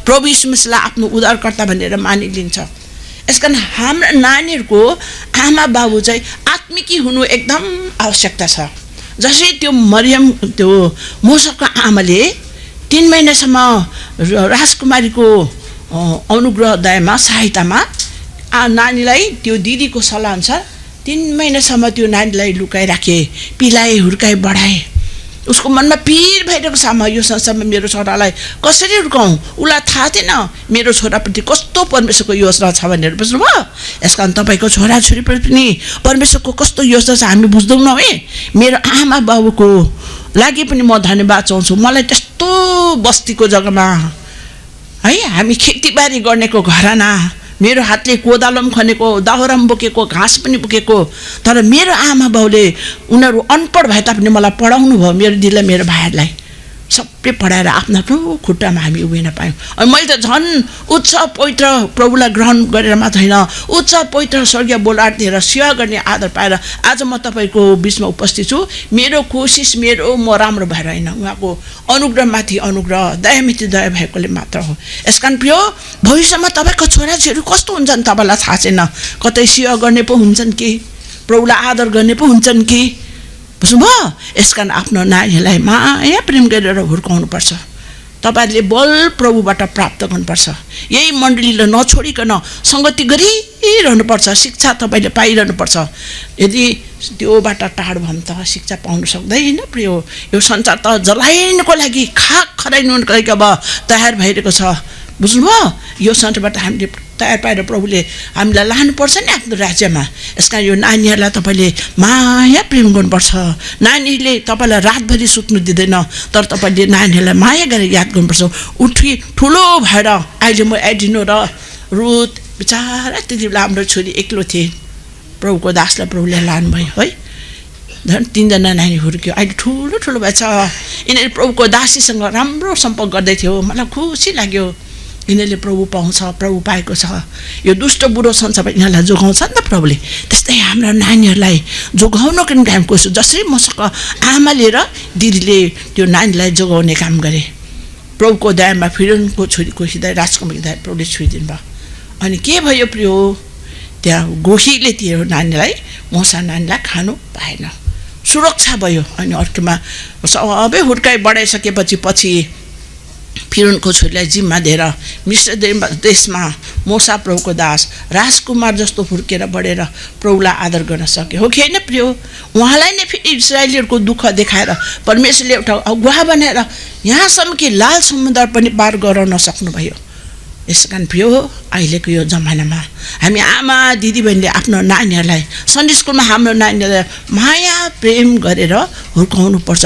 प्रभु यीशु मसीहलाई आफ्नो उद्धारकर्ता भनेर मानिलिन्छ यसकारण हाम्रा नानीहरूको आमा बाबु चाहिँ आत्मिकी हुनु एकदम आवश्यकता छ जसरी त्यो मरियम त्यो मूसाको आमाले 3 महिनासम्म राजकुमारीको अनुग्रह दयामा सहायतामा नानीलाई त्यो दिदीको सल्लाह अनुसार 3 महिनासम्म त्यो नानीलाई लुकाइराखे पिलाए हुर्काए बढाए उसको मनमा पीर भइरहेको छ यो संसारमा मेरो छोरालाई कसरी हुर्काउँ उसलाई थाहा थिएन मेरो छोराप्रति कस्तो परमेश्वरको योजना छ भनेर बुझ्नुभयो यसकारण तपाईँको छोराछोरीप्रति पनि परमेश्वरको कस्तो योजना छ हामी बुझ्दैनौँ है मेरो आमा बाबुको लागि पनि म धन्यवाद चाहन्छु मलाई त्यस्तो बस्तीको जग्गामा है हामी खेतीबारी गर्नेको घराना मेरो हातले कोदालो पनि खनेको दाउरा पनि बोकेको घाँस पनि बोकेको तर मेरो आमा बाउले उनीहरू अनपढ भए तापनि मलाई पढाउनु भयो मेरो दिदीलाई मेरो भाइहरूलाई सबै पढाएर आफ्नो आफ्नो खुट्टामा हामी उभिन पायौँ अनि मैले त झन् उच्च पवित्र प्रभुलाई ग्रहण गरेर मात्र होइन उच्च पवित्र स्वर्गीय बोलाट दिएर सेवा गर्ने आदर पाएर आज म तपाईँको बिचमा उपस्थित छु मेरो कोसिस मेरो म राम्रो भएर होइन उहाँको अनुग्रहमाथि अनुग्रह दयामाथि दया भएकोले मात्र हो यसकारण प्रिय भविष्यमा तपाईँको छोराछोरीहरू कस्तो हुन्छन् तपाईँलाई थाहा छैन कतै सेवा गर्ने पो हुन्छन् कि प्रभुलाई आदर गर्ने पो हुन्छन् कि बुझ्नुभयो यसकारण आफ्नो नानीहरूलाई माया प्रेम गरेर हुर्काउनुपर्छ तपाईँहरूले बल प्रभुबाट प्राप्त गर्नुपर्छ यही मण्डलीलाई नछोडिकन सङ्गति गरिरहनुपर्छ शिक्षा तपाईँले पाइरहनुपर्छ यदि त्योबाट टाढो भयो भने त शिक्षा पाउनु सक्दैन प्रिय यो संसार त जलाइनको लागि खाक खराइनुको लागि अब तयार भइरहेको छ बुझ्नुभयो यो संसारबाट हामीले तयार पाएर प्रभुले हामीलाई लानुपर्छ नि आफ्नो राज्यमा यसकारण यो नानीहरूलाई तपाईँले माया प्रेम गर्नुपर्छ नानीले तपाईँलाई रातभरि सुत्नु दिँदैन तर तपाईँले नानीहरूलाई माया गरेर याद गर्नुपर्छ उठी ठुलो भएर अहिले म एडिनो र रुथ बिचारा त्यति बेला हाम्रो छोरी एक्लो थिए प्रभुको दासलाई प्रभुले लानुभयो है झन् 3 जना नानी हुर्क्यो अहिले ठुलो ठुलो भएछ यिनीहरू प्रभुको दासीसँग राम्रो सम्पर्क गर्दै थियो मलाई खुसी लाग्यो यिनीहरूले प्रभु पाउँछ प्रभु पाएको छ यो दुष्ट बुढो संसारमा यिनीहरूलाई जोगाउँछ नि त प्रभुले त्यस्तै हाम्रा नानीहरूलाई जोगाउनको निम्ति हामी कोसिस जसरी मसँग आमाले र दिदीले त्यो नानीलाई जोगाउने काम गरे प्रभुको दयामा फिरौनको छोरीको हृदय राजकुमारको हृदय प्रभुले छुइदिनु भयो अनि के भयो प्रियो त्यहाँ गोहीले त्यो नानीलाई मुसा नानीलाई खानु पाएन सुरक्षा भयो अनि अर्कोमा सबै हुर्काइ बढाइसकेपछि फिरौनको छोरीलाई जिम्मा दिएर मिस्र देशमा मूसा प्रभुको दास राजकुमार जस्तो हुर्केर बढेर प्रभुलाई आदर गर्न सक्यो हो कि होइन प्रियो उहाँलाई नै फेरि इस्राएलीहरूको दुःख देखाएर परमेश्वरले एउटा अगुवा बनाएर यहाँसम्म कि लाल समुद्र पनि पार गराउन सक्नुभयो यसकारण प्रियो अहिलेको यो जमानामा हामी आमा दिदीबहिनीले आफ्नो नानीहरूलाई सन्डे स्कुलमा हाम्रो नानीहरूलाई माया प्रेम गरेर हुर्काउनुपर्छ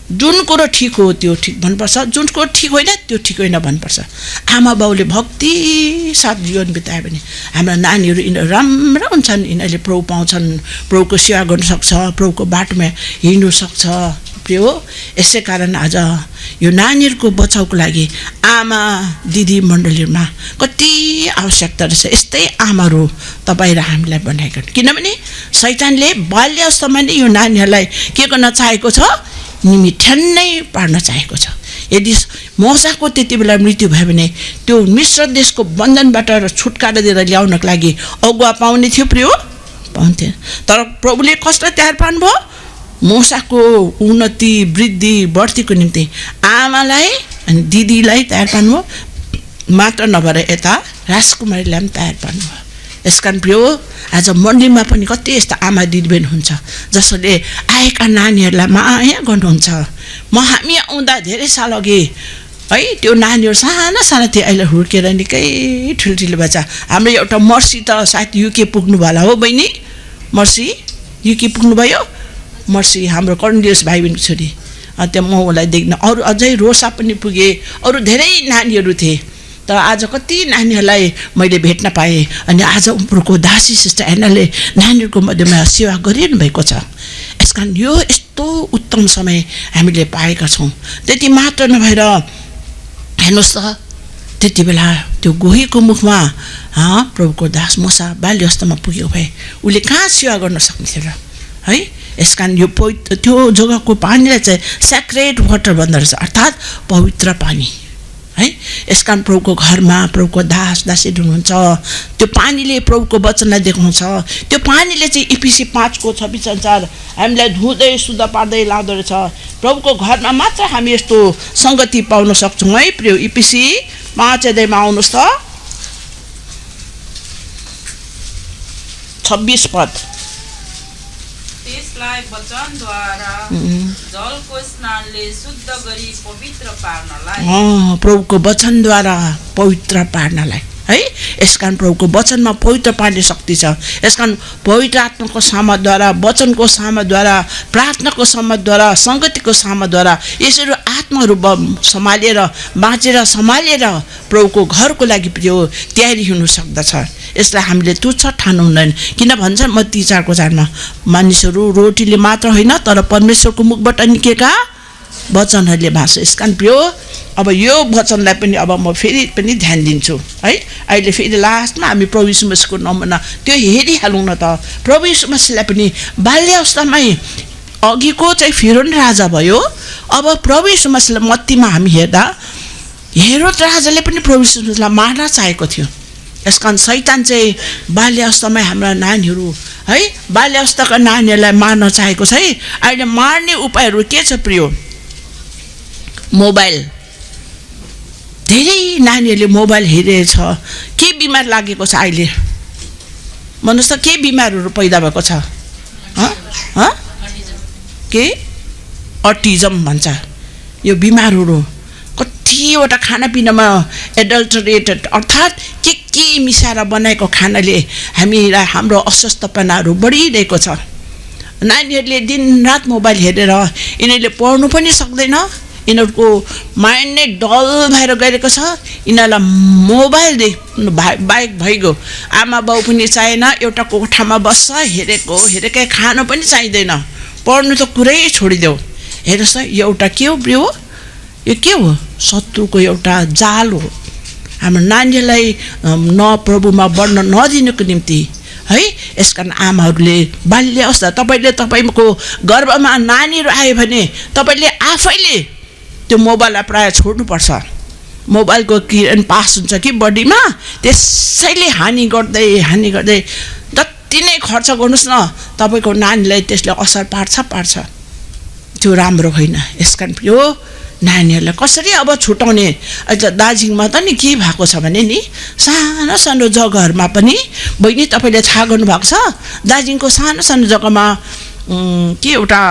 जुन कुरो ठिक हो त्यो ठिक भन्नुपर्छ, जुन कुरो ठिक होइन त्यो ठिक होइन भन्नुपर्छ। आमा बाउले भक्ति साथ जीवन बितायो भने हाम्रा नानीहरू यिनीहरू राम्रा हुन्छन्, यिनीहरूले प्रभु पाउँछन्, प्रभुको सेवा गर्न सक्छ, प्रभुको बाटोमा हिँड्नु सक्छ। प्रिय हो, यसै कारण आज यो नानीहरूको बचाउको लागि आमा दिदी मण्डलीमा कति आवश्यकता रहेछ। यस्तै आमाहरू तपाईँ र हामीलाई बनाएको, किनभने शैतानले बाल्य अवस्थामा नै यो नानीहरूलाई के गर्न चाहेको छ, निमिठ्यान्नै पार्न चाहेको छ। यदि मोसाको त्यति बेला मृत्यु भयो भने त्यो मिश्र देशको बन्धनबाट छुटकारा दिएर ल्याउनको लागि अगुवा पाउने थियो, प्रिय पाउँथेन। तर प्रभुले कसलाई तयार पार्नुभयो, मोसाको उन्नति वृद्धि बढ्तीको निम्ति आमालाई अनि दिदीलाई तयार पार्नुभयो, मात्र नभएर यता राजकुमारीलाई पनि तयार पार्नुभयो। यसकारण प्रिय आज मन्दिरमा पनि कति यस्ता आमा दिदीबहिनी हुन्छ जसले आएका नानीहरूलाई माया गर्नुहुन्छ। हामी आउँदा धेरै साल अघि है त्यो नानीहरू साना साना थिए, अहिले हुर्केर निकै ठुल्ठुलो बच्चा। हाम्रो एउटा मर्सी त सायद युके पुग्नु होला हो बहिनी, मर्सी युके पुग्नुभयो। मर्सी हाम्रो कर्णेलियस भाइ बहिनीको छोरी, त्यो म उसलाई देख्न। अरू अझै रोसा पनि पुगे, अरू धेरै नानीहरू थिए। तर आज कति नानीहरूलाई मैले भेट्न पाएँ। अनि आज उनीहरूको दासी सिस्टर एनाले नानीहरूको मध्येमा सेवा गरिरहनु भएको छ। यसकारण यो यस्तो उत्तम समय हामीले पाएका छौँ। त्यति मात्र नभएर हेर्नुहोस् त, त्यति बेला त्यो गोहीको मुखमा प्रभुको दास मोसा बाल्य अवस्थामा पुग्यो भए उसले कहाँ सेवा गर्न सक्ने थियो र है। यसकारण यो त्यो जग्गाको पानीलाई चाहिँ सेक्रेड वाटर भन्दो रहेछ, अर्थात् पवित्र पानी है। यसकारण प्रभुको घरमा प्रभुको दास दासीहरू हुनुहुन्छ, त्यो पानीले प्रभुको वचनलाई देखाउँछ। त्यो पानीले चाहिँ इफिसी 5:26 अनुसार हामीलाई धुँदै शुद्ध पार्दै लाँदो रहेछ। प्रभुको घरमा मात्र हामी यस्तो सङ्गति पाउन सक्छौँ है। प्रिय इफिसी 5 अध्यायमा आउनुहोस् त, 26 पद। त्यसलाई वचनद्वारा जलको स्नानले शुद्ध गरी पवित्र पार्नलाई, प्रभुको वचनद्वारा पवित्र पार्नलाई है। यसकारण प्रभुको वचनमा पवित्र पार्ने शक्ति छ। यसकारण पवित्र आत्माको सामर्थद्वारा, वचनको सामर्थद्वारा, प्रार्थनाको सामर्थद्वारा, सङ्गतिको सामर्थद्वारा यसरी आत्माहरू सम्हालेर बाँचेर सम्हालेर प्रभुको घरको लागि प्रिय तयारी हुनु सक्दछ। यसलाई हामीले तुच्छ ठान्नु हुँदैन। किन भन्छन् मत्ती 4:4 मानिसहरू रोटीले मात्र होइन तर परमेश्वरको मुखबाट निस्केका वचनहरूले बाँच्छ। यसकारण प्रिय अब यो वचनलाई पनि अब म फेरि पनि ध्यान दिन्छु है। अहिले फेरि लास्टमा हामी प्रभु यीशु मसीहको नमुना त्यो हेरिहालौँ न त। प्रभु यीशु मसीहलाई पनि बाल्य अवस्थामै अघिको चाहिँ फिरोन राजा भयो। अब प्रभु यीशु मसीहलाई मत्तीमा हामी हेर्दा हेरोद राजाले पनि प्रभु यीशु मसीहलाई मार्न चाहेको थियो। यसकारण शैतान चाहिँ बाल्य अवस्थामै हाम्रा नानीहरू है, बाल्य अवस्थाका नानीहरूलाई मार्न चाहेको छ है। अहिले मार्ने उपायहरू के छ प्रिय, मोबाइल। धेरै नानीहरूले मोबाइल हेरेछ, के बिमार लागेको छ अहिले भन्नुहोस् त, के बिमारहरू पैदा भएको छ? के अटिजम भन्छ यो बिमारहरू। कतिवटा खानापिनामा एडल्टरेटेड अर्थात् के मिसाएर बनाएको खानाले हामीलाई हाम्रो अस्वस्थपनाहरू बढिरहेको छ। नानीहरूले दिनरात मोबाइल हेरेर यिनीहरूले पढ्नु पनि सक्दैन, यिनीहरूको माइन्ड नै डल भएर गएको छ। यिनीहरूलाई मोबाइल बाहेक भइगयो। आमा बाउ पनि चाहिएन, एउटा कोठामा बस्छ, हेरेकै खानु पनि चाहिँदैन, पढ्नु त कुरै छोडिदेऊ। हेर्नुहोस् त, यो एउटा के हो प्रिय, यो के हो, शत्रुको एउटा जाल हो। हाम्रो नानीहरूलाई प्रभुमा बढ्न नदिनुको निम्ति है। यसकारण आमाहरूले बाल्य अवस्था तपाईँको गर्भमा नानीहरू आयो भने तपाईँले आफैले त्यो मोबाइललाई प्रायः छोड्नुपर्छ। मोबाइलको किरण पास हुन्छ कि बडीमा, त्यसैले हानि गर्दै जति नै खर्च गर्नुहोस् न तपाईँको नानीलाई त्यसले असर पार्छ। त्यो राम्रो होइन। यसकारण यो नानीहरूलाई कसरी अब छुटाउने। अहिले दार्जिलिङमा त नि के भएको छ भने नि सानो सानो जग्गाहरूमा पनि बहिनी तपाईँले थाहा गर्नुभएको छ, दार्जिलिङको सानो सानो जग्गामा के एउटा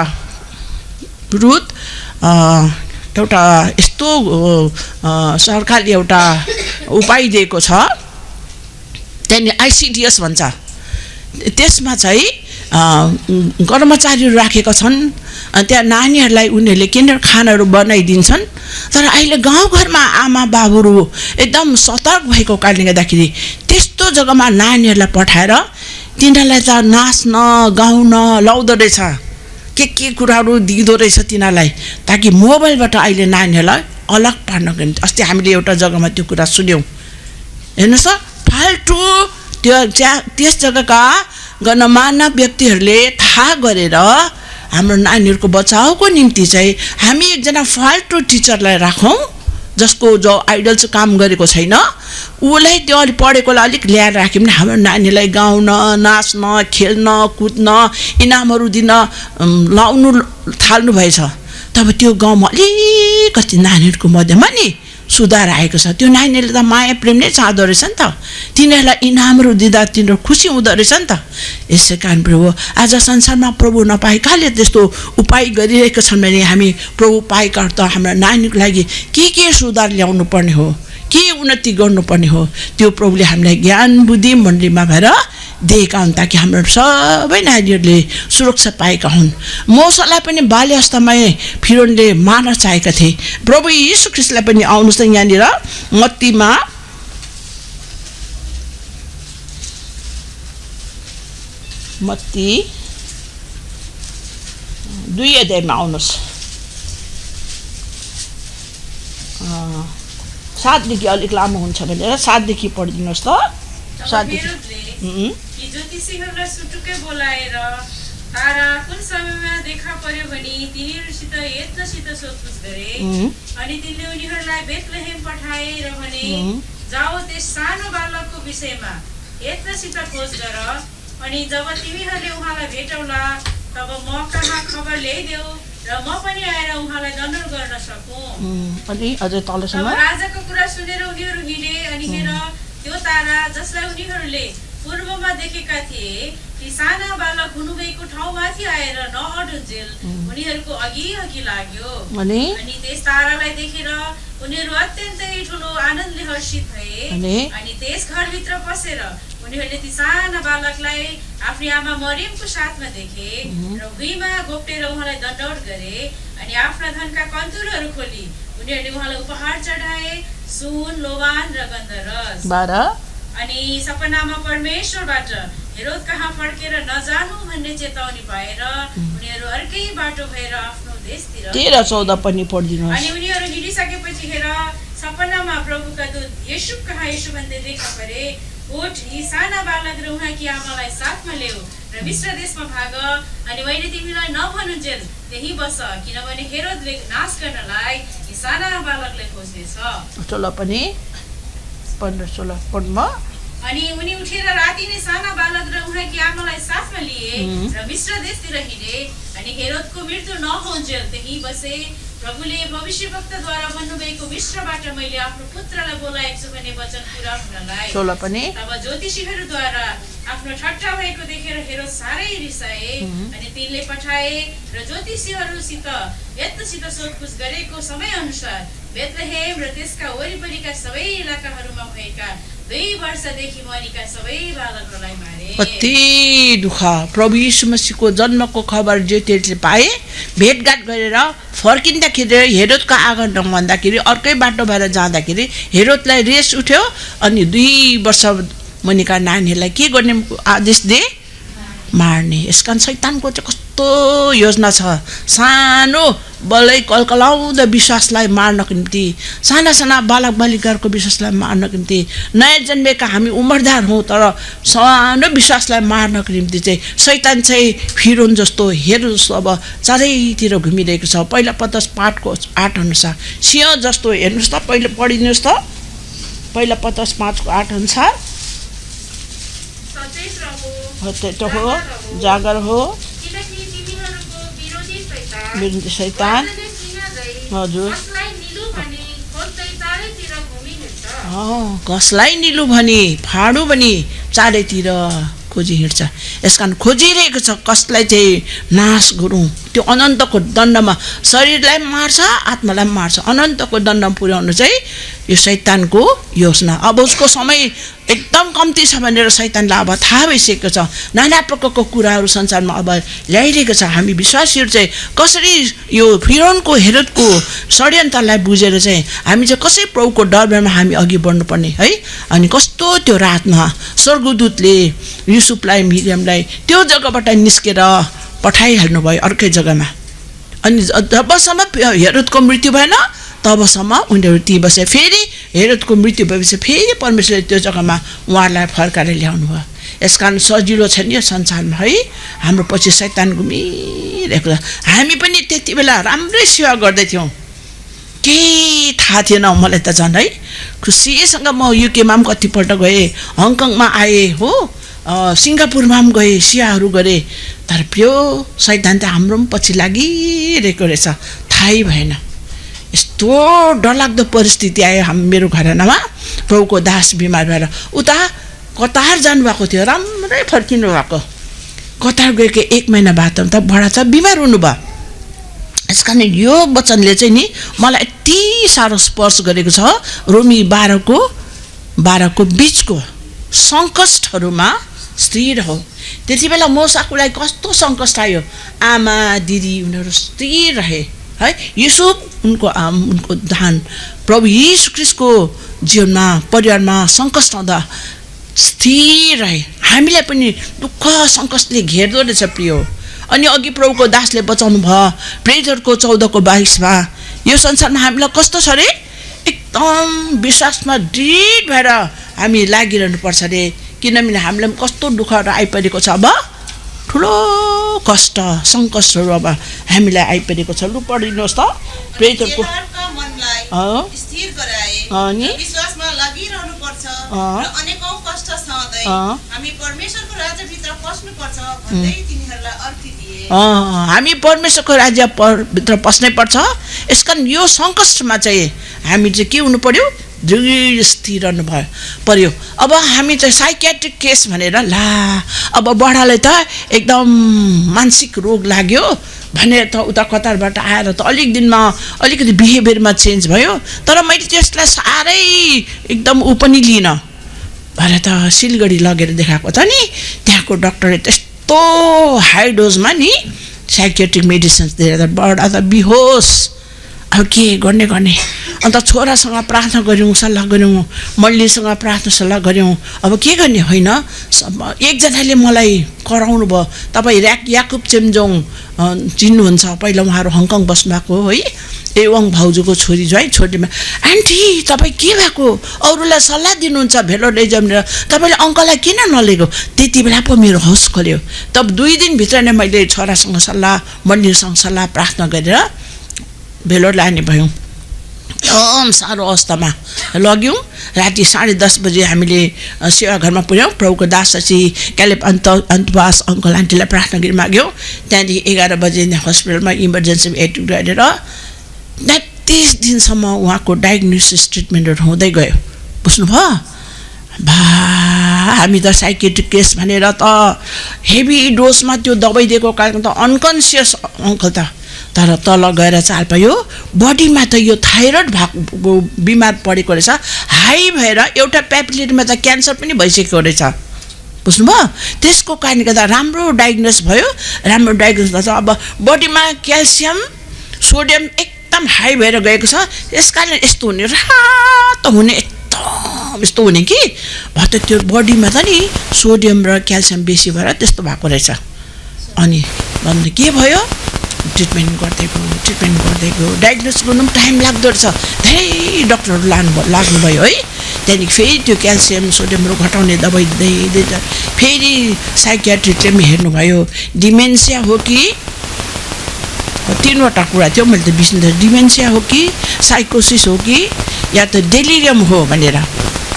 एउटा यस्तो सरकारले एउटा उपाय दिएको छ, त्यहाँनिर ICDS भन्छ। त्यसमा चाहिँ कर्मचारीहरू राखेका छन् त्यहाँ नानीहरूलाई उनीहरूले किनेर खानाहरू बनाइदिन्छन् तर अहिले गाउँघरमा आमा बाबुहरू एकदम सतर्क भएको कारणले गर्दाखेरि त्यस्तो जग्गामा नानीहरूलाई पठाएर तिनीहरूलाई त नाच्न गाउन लाउँदो रहेछ के कुराहरू दिँदो रहेछ तिनीहरूलाई ताकि मोबाइलबाट अहिले नानीहरूलाई अलग पार्नको निम्ति अस्ति हामीले एउटा जग्गामा त्यो कुरा सुन्यौँ हेर्नुहोस् त फाल्टु त्यो त्यस जग्गाका गणमान्य व्यक्तिहरूले थाहा गरेर हाम्रो नानीहरूको बचाउको निम्ति चाहिँ हामी एकजना फाल्टु टिचरलाई राखौँ जसको जो आइडल चाहिँ काम गरेको छैन उसलाई त्यो अलिक पढेकोलाई अलिक ल्याएर राख्यौँ भने हाम्रो नानीलाई गाउन नाच्न खेल्न कुद्न इनामहरू दिन लाउनु थाल्नु भएछ तब त्यो गाउँमा अलिकति नानीहरूको मध्येमा नि सुधार आएको छ त्यो नानीहरूले त माया प्रेम नै चाहँदो रहेछ नि त तिनीहरूलाई इनामहरू दिँदा तिनीहरू खुसी हुँदो रहेछ नि त यसै कारण प्रभु आज संसारमा प्रभु नपाएकाले त्यस्तो उपाय गरिरहेका छन् भने हामी प्रभु पाएका त हाम्रो नानीको लागि के सुधार ल्याउनु पर्ने हो के उन्नति गर्नुपर्ने हो त्यो प्रभुले हामीलाई ज्ञान बुद्धि मण्डलीमा भएर दिएका हुन् ताकि हाम्रो सबै नानीहरूले सुरक्षा पाएका हुन् मोसालाई पनि बाल्य अवस्थामै फिरौनले मार्न चाहेका थिए प्रभु यीशु ख्रीष्टलाई पनि आउनुहोस् त यहाँनिर मत्तीमा मत्ती 2 अध्यायमा आउनुहोस् 7 देखि अलिक लामो हुन्छ भनेर 7 देखि पढिदिनुहोस् त 7 देखि ज्योतिषीहरूलाई सुटुक्कै बोलाएर तारा कुन समयमा देखा पर्यो भने तिनीहरूसित यत्नसित सोधपुछ गरे अनि तिनले उनीहरूलाई बेथलेहेम पठाएर भने जाओ त्यस सानो बालकको विषयमा यत्नसित खोज गर अनि जब तिमीहरूले उहाँलाई भेटौला तब म कहाँ खबर ल्याइदेऊ र म पनि आएर उहाँलाई दण्डन गर्न सकौँ अनि अझै तलसम्म राजाको कुरा सुनेर उनीहरू हिँडे अनि हेर त्यो तारा जसलाई उनीहरूले पूर्वमा देखेका थिए ती साना बालक हुनुभएको ठाउँमाथि आएर नअडुन्जेल उनीहरूको अघि लाग्यो अनि त्यस तारालाई देखेर उनीहरू अत्यन्तै ठुलो आनन्दले हर्षित भए अनि त्यस घरभित्र पसेर उनीहरूले ती साना बालकलाई आफ्नी आमा मरियमको साथमा देखे र भुइँमा घोप्टेर उहाँलाई दण्डवत गरे अनि आफ्ना धनका कन्तुरहरू खोली उनीहरूले उहाँलाई उपहार चढाए सुन लोबान र गन्धरस अनि सपनामा परमेश्वरबाट हेरोद कहाँ फर्केर नजानु भन्ने चेतावनी पाएर उनीहरू अर्कै बाटो भएर आफ्नो देशतिर 13-14 पनि पढिदिनुहोस् अनि उनीहरू हिँडिसकेपछि हेर सपनामा प्रभुका दूत येशू कहाँ येशू भन्दै देखा परे उठ यी साना बालक र उहाँकी आमालाई साथमा ल्याऊ र मिस्र देशमा भाग अनि मैले तिमीलाई नभनुन्जेल त्यही बस किनभने हेरोदले नाश गर्नलाई यी साना बालकलाई खोज्दैछ 16 पनि 15-16 पढ्नुमा अनि उनी उठेर राति नै साना बालक र उहाँकी आमालाई साथमा लिए र मिस्र देशतिर हिँडे अनि हेरोदको मृत्यु नहोन्जेल त्यही बसे प्रभुले भविष्यवक्ताद्वारा भन्नुभएको मिश्रबाट मैले आफ्नो पुत्रलाई बोलाएको छु भन्ने वचन पूरा हुनलाई 16 पनि तब ज्योतिषीहरूद्वारा आफ्नो ठट्टा भएको देखेर हेरोद साह्रै रिसाए अनि तिनले पठाए र ज्योतिषीहरूसित यत्नसित सोधपुछ गरेको समय अनुसार बेथलेहेम र त्यसका वरिपरिका सबै इलाकाहरूमा भएका 2 वर्षदेखि मरेका सबै बालकहरूलाई मारे कति दुःख प्रभु यीशु मसीहको जन्मको खबर ज्योतिषीले पाए भेटघाट गरेर फर्किँदाखेरि हेरोदको आगमन भन्दाखेरि अर्कै बाटो भएर जाँदाखेरि हेरोदलाई रेस उठ्यो अनि 2 वर्ष मुनिका नानीहरूलाई के गर्ने आदेश दिए मार्ने यसकारण शैतानको चाहिँ कस्तो योजना छ सानो बलै कलकलाउँदो विश्वासलाई मार्नको निम्ति साना साना बालक बालिकाहरूको विश्वासलाई मार्नको निम्ति नयाँ जन्मेका हामी उमरदार हौँ तर सानो विश्वासलाई मार्नको निम्ति चाहिँ शैतान चाहिँ फिरौन जस्तो हेरो जस्तो अब चारैतिर घुमिरहेको छ पहिला पतरस 5:8 अनुसार सिंह जस्तो हेर्नुहोस् त पहिला पढिदिनुहोस् त पहिला पतरस 5:8 अनुसार सचेत हो जागर हो विरोधी शैतान हजुर कसलाई निलु भने फाडु भने चारैतिर खोजी हिँड्छ। यसकारण खोजिरहेको छ कसलाई चाहिँ नाश गरौँ। त्यो अनन्तको दण्डमा शरीरलाई मार्छ, आत्मालाई मार्छ। अनन्तको दण्डमा पुर्याउनु चाहिँ यो शैतानको योजना। अब उसको समय एकदम कम्ती छ भनेर शैतानलाई अब थाहा भइसकेको छ। नाना प्रकारको कुराहरू संसारमा अब ल्याइरहेको छ। हामी विश्वासीहरू चाहिँ कसरी यो फिरौनको हेरोदको षड्यन्त्रलाई बुझेर चाहिँ हामी चाहिँ कसै प्रभुको डरमा हामी अघि बढ्नुपर्ने है। अनि कस्तो त्यो रातमा स्वर्गदूतले युसुफलाई मिरियमलाई त्यो जग्गाबाट निस्केर पठाइहाल्नु भयो अर्कै जग्गामा। अनि जबसम्म हेरोदको मृत्यु भएन तबसम्म उनीहरू ती बसे। फेरि हेरोदको मृत्यु भएपछि फेरि परमेश्वरले त्यो जग्गामा उहाँहरूलाई फर्काएर ल्याउनु भयो। यसकारण सजिलो छ नि यो संसारमा है। हाम्रो पछि शैतान घुमिरहेको छ। हामी पनि त्यति बेला राम्रै सेवा गर्दैथ्यौँ, केही थाहा थिएन मलाई त झन् है। खुसीसँग म युकेमा पनि कतिपल्ट गएँ, हङकङमा आएँ हो, सिङ्गापुरमा पनि गएँ, सेवाहरू गरेँ। तर प्रिय शैतान त हाम्रो पनि पछि लागिरहेको रहेछ, थाहै भएन। यस्तो डरलाग्दो परिस्थिति आयो मेरो घरानामा। प्रभुको दास बिमार भएर उता कतार जानुभएको थियो, राम्रै फर्किनु भएको। कतार गएको 1 महिना बाद त बडा चाहिँ बिमार हुनुभयो। यसकारण यो वचनले चाहिँ नि मलाई यति साह्रो स्पर्श गरेको छ। रोमी 12को बिचको सङ्कष्टहरूमा स्थिर हो। त्यति बेला मोसाकुलाई कस्तो सङ्कष्ट आयो, आमा दिदी उनीहरू स्थिर रहे है। युसुफ उनको धान प्रभु यीशु ख्रीष्टको जीवनमा परिवारमा सङ्कष्ट आउँदा स्थिर रहे। हामीलाई पनि दुःख सङ्कष्टले घेर्दो रहेछ प्रिय। अनि अघि प्रभुको दासले बचाउनु भयो प्रेरितहरूको 14:22मा। यो संसारमा हामीलाई कस्तो छ अरे, एकदम विश्वासमा दृढ भएर हामी लागिरहनु पर्छ अरे। किनभने हामीलाई कस्तो दुःखहरू आइपरेको छ, अब ठुलो कष्ट सङ्कष्टहरू अब हामीलाई आइपरेको छ। लु पढिदिनुहोस् त प्रेरितहरूको स्थिर गराए अनि विश्वासमा लागिरहनु पर्छ र अनेकौं कष्ट सहँदै हामी परमेश्वरको राज्यभित्र पस्नुपर्छ भन्दै तिनीहरूलाई अर्थ दिए। हामी परमेश्वरको राज्यभित्र पस्नै पर्छ। यसकारण यो सङ्कष्टमा चाहिँ हामी चाहिँ के हुनु पर्यो, दृढ स्थिर रहनु पर्यो। अब हामी चाहिँ साइकियाट्रिक केस भनेर ला अब बडालाई त एकदम मानसिक रोग लाग्यो भनेर त उता कतारबाट आएर त अलिक दिनमा अलिकति बिहेभियरमा चेन्ज भयो। तर मैले त्यसलाई साह्रै एकदम ऊ पनि लिइनँ भरे त सिलगढी लगेर देखाएको त नि। त्यहाँको डक्टरले त्यस्तो हाई डोजमा नि साइकियाट्रिक मेडिसिन्स दिएर त बडा त बिहोस। अब के गर्ने। अन्त छोरासँग प्रार्थना गऱ्यौँ, सल्लाह गऱ्यौँ, मल्लीसँग प्रार्थना सल्लाह गऱ्यौँ। अब के गर्ने होइन। एकजनाले मलाई कराउनु भयो, तपाईँ याकुब चेम्जोङ चिन्नुहुन्छ, पहिला उहाँहरू हङकङ बस्नुभएको है, एवङ भाउजूको छोरी जो है। छोरीमा आन्टी तपाईँ के भएको, अरूलाई सल्लाह दिनुहुन्छ भेलो लैजाउँ, तपाईँले अङ्कललाई किन नलिएको। त्यति बेला पो मेरो होस खोल्यो। तब 2 दिनभित्र नै मैले छोरासँग सल्लाह, मन्दिरसँग सल्लाह प्रार्थना गरेर भेलो लाने भयौँ। एकदम साह्रो अवस्थामा लग्यौँ। राति 10:30 बजे हामीले सेवा घरमा पुर्यौँ। प्रभुको दासपछि क्यालेप अन्तवास अङ्कल आन्टीलाई प्रार्थना गरी माग्यौँ। त्यहाँदेखि 11 बजे हस्पिटलमा इमर्जेन्सी एडमिट गरेर 30 दिनसम्म उहाँको डायग्नोसिस ट्रिटमेन्टहरू हुँदै गयो। बुझ्नुभयो भा। हामी त साइकियाट्रिक केस भनेर त हेभी डोजमा त्यो दबाई दिएको कारण त अनकन्सियस अङ्कल त। तर तल गएर चाल पायो बडीमा त यो थाइरोइड भएको बिमार परेको रहेछ, हाई भएर एउटा प्यापिलेटमा त क्यान्सर पनि भइसकेको रहेछ। बुझ्नुभयो। त्यसको कारणले गर्दा राम्रो डायग्नोस भयो। राम्रो डायग्नोस भएछ। अब बडीमा क्याल्सियम सोडियम एकदम हाई भएर गएको छ। त्यस कारण यस्तो हुने, रातो हुने, एकदम यस्तो हुने कि भयो त त्यो बडीमा त नि सोडियम र क्याल्सियम बेसी भएर त्यस्तो भएको रहेछ। अनि भन्नु के भयो, ट्रिटमेन्ट गर्दै गयो। डायग्नोस गर्नु पनि टाइम लाग्दो रहेछ। धेरै डक्टरहरू लाग्नुभयो है। त्यहाँदेखि फेरि त्यो क्याल्सियम सोडियमहरू घटाउने दबाई दिँदै फेरि साइकियाट्रिकले पनि हेर्नुभयो। डिमेन्सिया हो कि, 3वटा कुरा थियो मैले त बिर्सिँदै, डिमेन्सिया हो कि साइकोसिस हो कि या त डेलिरियम हो भनेर।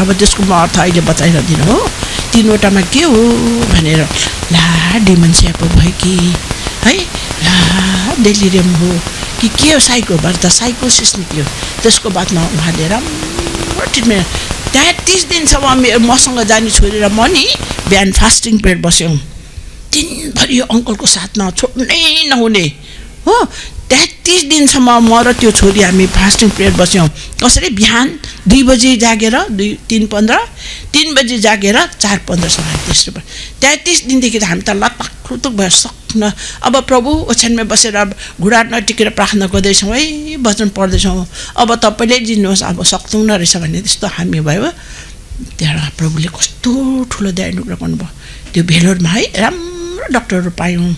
अब त्यसको म अर्थ अहिले बताइरहदिनँ हो। 3वटामा के हो भनेर, ला डिमेन्सिया पो भयो कि है, ला डेलिरियम हो कि के हो, भएर त साइकोसिस निक्ल्यो। त्यसको बादमा उहाँले राम्रो ट्रिटमेन्ट। 30 दिनसम्म मसँग जाने छोरी र म नि बिहान फास्टिङ पिरियड बस्यौँ दिनभरि अङ्कलको साथमा छोड्नै नहुने हो 33 दिनसम्म म र त्यो छोरी हामी फास्टिङ पिरियड बस्यौँ कसरी बिहान 2 बजे जागेर 3 बजे जागेर 4:15 तेस्रो 33 दिनदेखि त हामी त लतखुतुक भएर सक्न अब प्रभु ओछ्यानमा बसेर घुँडा नटिकेर प्रार्थना गर्दैछौँ है वचन पढ्दैछौँ अब तपाईँले दिनुहोस् अब सक्दैनौँ रहेछ भन्ने त्यस्तो हामी भयो त्यहाँ प्रभुले कस्तो ठुलो दया अनुग्रह गर्नुभयो त्यो भेलोरमा है राम्रो डक्टरहरू पायौँ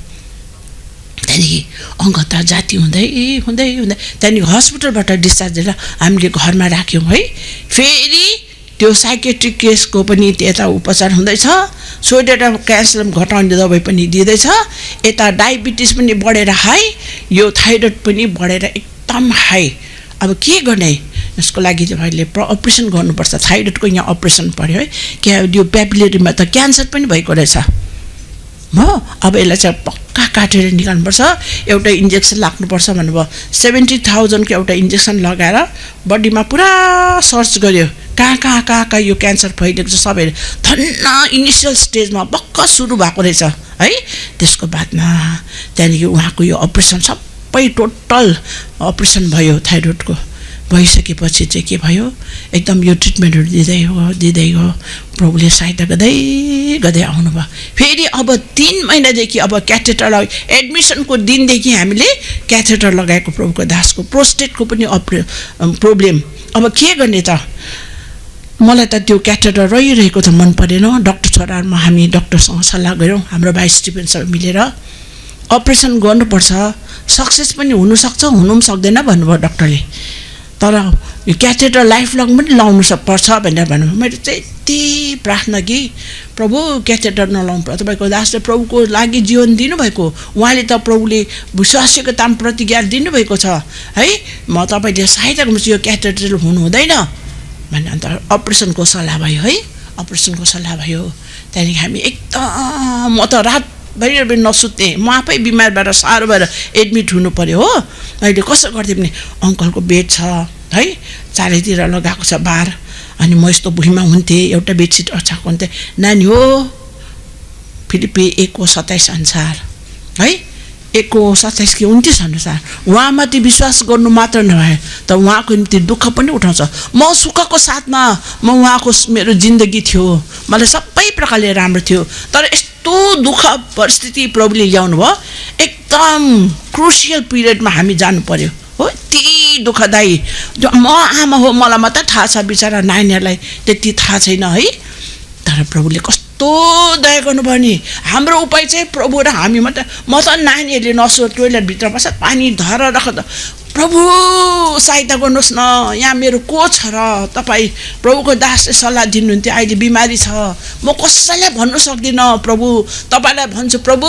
त्यहाँदेखि अङ्क त जाति हुँदै त्यहाँदेखि हस्पिटलबाट डिस्चार्ज दिएर हामीले घरमा राख्यौँ है फेरि त्यो साइकेट्रिक केसको पनि यता उपचार हुँदैछ सोडियम क्याल्सियम घटाउने दबाई पनि दिँदैछ यता डायबिटिस पनि बढेर हाई यो थाइरोइड पनि बढेर एकदम हाई अब के गर्ने यसको लागि चाहिँ अहिले अपरेसन गर्नुपर्छ थाइरोइडको यहाँ अपरेसन पर्यो है क्या यो पेपिलेरीमा त क्यान्सर पनि भएको रहेछ हो अब यसलाई चाहिँ पक्का काटेर निकाल्नुपर्छ एउटा इन्जेक्सन लाग्नुपर्छ भन्नुभयो 70,000 को एउटा इन्जेक्सन लगाएर बडीमा पुरा सर्च गर्यो कहाँ यो क्यान्सर फैलिएको छ सबै धन्न इनिसियल स्टेजमा भक्क सुरु भएको रहेछ है त्यसको बादमा त्यहाँदेखि उहाँको यो अपरेसन सबै टोटल अपरेसन भयो थाइरोइडको भइसकेपछि चाहिँ के भयो एकदम यो ट्रिटमेन्टहरू दिँदै हो प्रभुले सहायता गर्दै आउनुभयो फेरि अब 3 महिनादेखि अब क्याथेटर एडमिसनको दिनदेखि हामीले क्याथेटर लगाएको प्रभुको दासको प्रोस्टेटको पनि प्रब्लम अब के गर्ने त मलाई त त्यो क्याथेटर रहिरहेको त मन परेन डाक्टर छोरामा हामी डाक्टरसँग सल्लाह गऱ्यौँ हाम्रो भाइ स्टिफन सब मिलेर अपरेसन गर्नुपर्छ सक्सेस पनि हुनसक्छ हुनु पनि सक्दैन भन्नुभयो डाक्टरले तर यो क्याथेटर लाइफ लङ पनि लाउनु पर्छ भनेर भन्नुभयो मैले चाहिँ यति प्रार्थना कि प्रभु क्याथेटर नलाउनु पर्छ तपाईँको दासले प्रभुको लागि जीवन दिनुभएको उहाँले त प्रभुले विश्वासको ताम प्रतिज्ञा दिनुभएको छ है म तपाईँले सहायता गर्नुहोस् यो क्याथेटर हुनु हुँदैन भन्ने अन्त अपरेसनको सल्लाह भयो है अपरेसनको सल्लाह भयो त्यहाँदेखि हामी एकदम म त रातभरि नसुत्ने म आफै बिमारबाट साह्रो भएर एडमिट हुनु पर्यो हो अहिले कसो गर्थेँ भने अङ्कलको बेड छ है चारैतिर लगाएको छ बार अनि म यस्तो भुइँमा हुन्थेँ एउटा बेडसिट ओछ्याएको हुन्थेँ नानी हो फिलिपी 1:27 अनुसार है 1:27 कि 29 अनुसार उहाँमाथि विश्वास गर्नु मात्र नभए त उहाँको निम्ति दुःख पनि उठाउँछ म सुखको साथमा म उहाँको मेरो जिन्दगी थियो मलाई सबै प्रकारले राम्रो थियो तर यस्तो दुःख परिस्थिति प्रभुले ल्याउनु भयो एकदम क्रुसियल पिरियडमा हामी जानु पर्यो हो यति दुःखदायी म आमा हो मलाई मात्र थाहा छ बिचरा नानीहरूलाई त्यति थाहा छैन है तर प्रभुले कस्तो दया गर्नुभयो नि हाम्रो उपाय चाहिँ प्रभु र हामी मात्र म त नानीहरूले नसो टोइलेटभित्र बस्छ पानी धर राख प्रभु सहायता गर्नुहोस् न यहाँ मेरो को छ र तपाईँ प्रभुको दासले सल्लाह दिनुहुन्थ्यो अहिले बिमारी छ म कसैलाई भन्नु सक्दिनँ प्रभु तपाईँलाई भन्छु प्रभु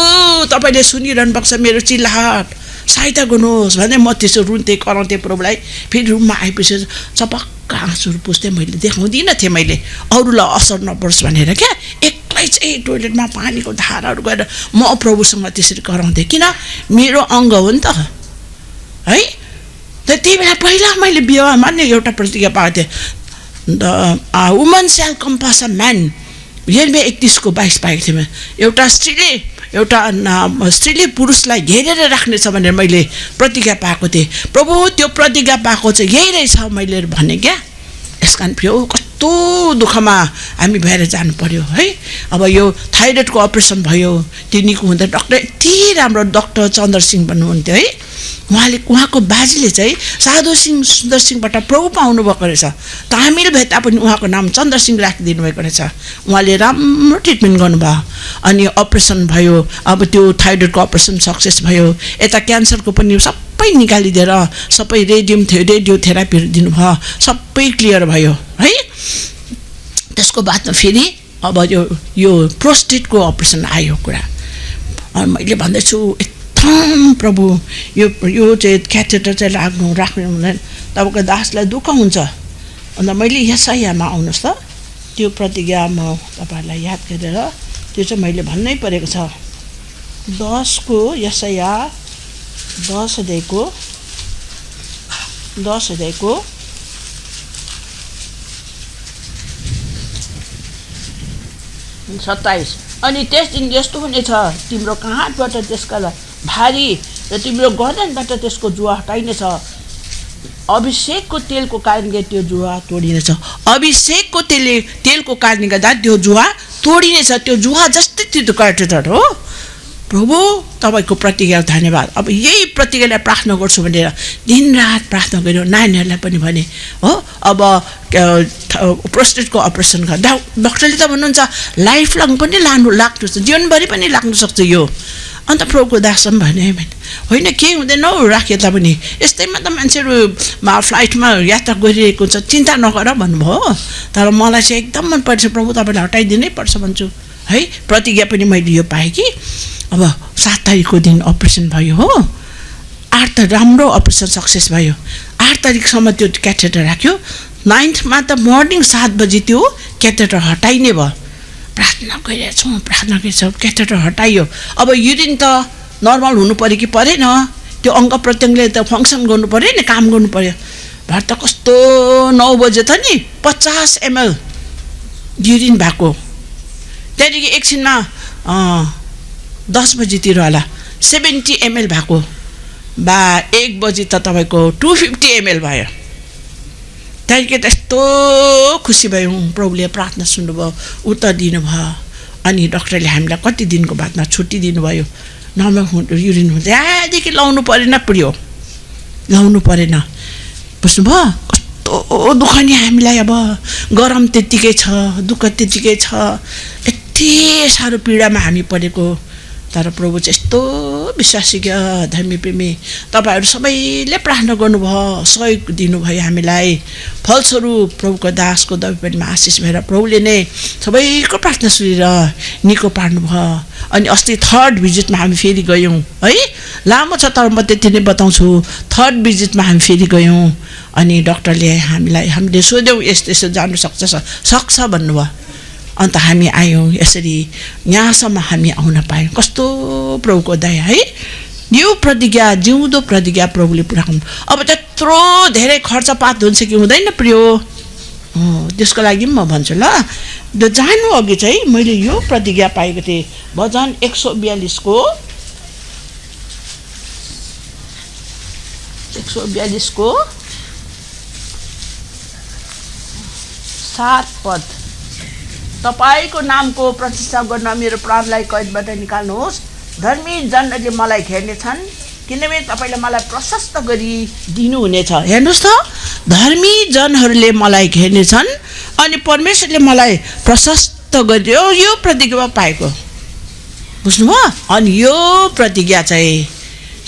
तपाईँले सुनिरहनु भएको छ मेरो चिल्लाहट सहायता गर्नुहोस् भने म त्यसो रुन्थेँ कराउँथेँ प्रभुलाई फेरि रुममा आएपछि चपक्क आँसुहरू पुस्थेँ मैले देखाउँदिनँ थिएँ मैले अरूलाई असर नपरोस् भनेर क्या एक्लै चाहिँ टोइलेटमा पानीको धाराहरू गएर म प्रभुसँग त्यसरी कराउँथेँ किन मेरो अङ्ग हो नि त है त्यति बेला पहिला मैले विवाहमा नै एउटा प्रतिज्ञा पाएको थिएँ द वुमन स्याल कम्पास अ म्यान यिर्मिया 31:22 पाएको थिएँ एउटा स्त्रीले पुरुषलाई घेरेर राख्नेछ भनेर मैले प्रतिज्ञा पाएको थिएँ प्रभु त्यो प्रतिज्ञा पाएको चाहिँ यही रहेछ मैले भने क्या यस कारण फेरि कस्तो दुःखमा हामी भएर जानु पर्यो है अब यो थाइरोइडको अपरेसन भयो तिनीको हुँदा डाक्टर यति राम्रो डाक्टर चन्द्रसिंह भन्नुहुन्थ्यो है उहाँको बाजेले चाहिँ साधु सिंह सुन्दर सिंहबाट प्रभु पाउनु भएको रहेछ तामिल भए तापनि उहाँको नाम चन्द्रसिंह राखिदिनु भएको रहेछ उहाँले राम्रो ट्रिटमेन्ट गर्नुभयो अनि अपरेसन भयो अब त्यो थाइरोइडको अपरेसन सक्सेस भयो यता क्यान्सरको पनि सबै निकालिदिएर सबै रेडियोथेरापीहरू दिनुभयो सबै क्लियर भयो है त्यसको बादमा फेरि अब यो प्रोस्टेटको अपरेसन आयो कुरा अनि मैले भन्दैछु प्रभु यो चाहिँ क्याथेटर चाहिँ राख्नु हुँदैन तपाईँको दासलाई दुःख हुन्छ अन्त मैले यसायामा आउनुहोस् त त्यो प्रतिज्ञा म तपाईँहरूलाई याद गरेर त्यो चाहिँ मैले भन्नै परेको छ 10 यसाया 10 अध्यायको 10 27 अनि त्यस दिन यस्तो हुनेछ तिम्रो काँधबाट त्यसका भारी र तिम्रो गर्दनबाट त्यसको जुवा हटाइनेछ अभिषेकको तेलको कारणले त्यो जुवा तोडिनेछ अभिषेकको तेलको कारणले गर्दा त्यो जुवा तोडिनेछ त्यो जुवा जस्तै त्यो कैटेटर हो प्रभु तपाईको प्रतिज्ञा धन्यवाद अब यही प्रतिज्ञालाई प्रार्थना गर्छु भनेर दिनरात प्रार्थना गर्यो नानीहरूलाई पनि भने हो अब प्रोस्टेटको अपरेसन गर्दा डाक्टरले त भन्नुहुन्छ लाइफ लङ पनि लाग्नु जीवनभरि पनि लाग्न सक्छ यो अन्त प्रभुको दासम भने होइन केही हुँदैन राखे तापनि यस्तैमा त मान्छेहरू फ्लाइटमा यात्रा गरिरहेको हुन्छ चिन्ता नगर भन्नुभयो तर मलाई चाहिँ एकदम मनपर्छ प्रभु तपाईँलाई हटाइदिनै पर्छ भन्छु है प्रतिज्ञा पनि मैले यो पाएँ कि अब 7 तारिकको दिन अपरेसन भयो हो 8 त राम्रो अपरेसन सक्सेस भयो 8 तारिकसम्म त्यो क्याथेटर राख्यो 9मा त मर्निङ 7 बजी त्यो क्याथेटर हटाइने भयो प्रार्थना गरिरहेछौँ क्याथेटर हटाइयो अब युरिन त नर्मल हुनु पर्यो कि परेन त्यो अङ्ग प्रत्यङ्गले त फङ्सन गर्नु पर्यो नि काम गर्नु पर्यो भर त कस्तो 9 बजे त नि 50 ml युरिन भएको त्यहाँदेखि एकछिनमा 10 बजीतिर होला 70 ml भएको 1 बजी त तपाईँको 250 ml भयो त्यहाँदेखि त्यस्तो खुसी भयौँ प्रभुले प्रार्थना सुन्नुभयो उत्तर दिनुभयो अनि डाक्टरले हामीलाई कति दिनको बादमा छुट्टी दिनुभयो नर्मल युरिन हुँदै त्यहाँदेखि लाउनु परेन बुझ्नुभयो कस्तो दुःख नि हामीलाई अब गरम त्यत्तिकै छ दुःख त्यत्तिकै छ यति साह्रो पीडामा हामी परेको तर प्रभु चाहिँ यस्तो विश्वासिज्ञ धर्मी प्रेमी तपाईँहरू सबैले प्रार्थना गर्नुभयो सहयोग दिनुभयो हामीलाई फलस्वरूप प्रभुको दासको दबाईमा आशिष भएर प्रभुले नै सबैको प्रार्थना सुनेर निको पार्नुभयो अनि अस्ति 3rd भिजिटमा हामी फेरि गयौँ है लामो छ तर म त्यति नै बताउँछु 3rd भिजिटमा हामी फेरि गयौँ अनि डाक्टरले हामीले सोध्यौँ यस्तो जानु सक्छ भन्नुभयो अन्त हामी आयौँ यसरी यहाँसम्म हामी आउन पायौँ कस्तो प्रभुको दया है यो प्रतिज्ञा जिउँदो प्रतिज्ञा प्रभुले पुरा गर्नु अब त्यत्रो धेरै खर्चपात हुन्छ कि हुँदैन प्रियो त्यसको लागि म भन्छु ल जानु अघि चाहिँ मैले यो प्रतिज्ञा पाएको थिएँ भजन 142 को 7 पद तपाईको नामको प्रतिष्ठा गर्न मेरो प्राणलाई कैदबाट निकाल्नुहोस् धर्मी जनहरूले मलाई घेर्नेछन् किनभने तपाईले मलाई प्रशस्त गरी दिनुहुनेछ हेर्नुहोस् त धर्मी जनहरूले मलाई घेर्नेछन् अनि परमेश्वरले मलाई प्रशस्त गरिदियो यो प्रतिज्ञा पाएको बुझ्नुभयो अनि यो प्रतिज्ञा चाहिँ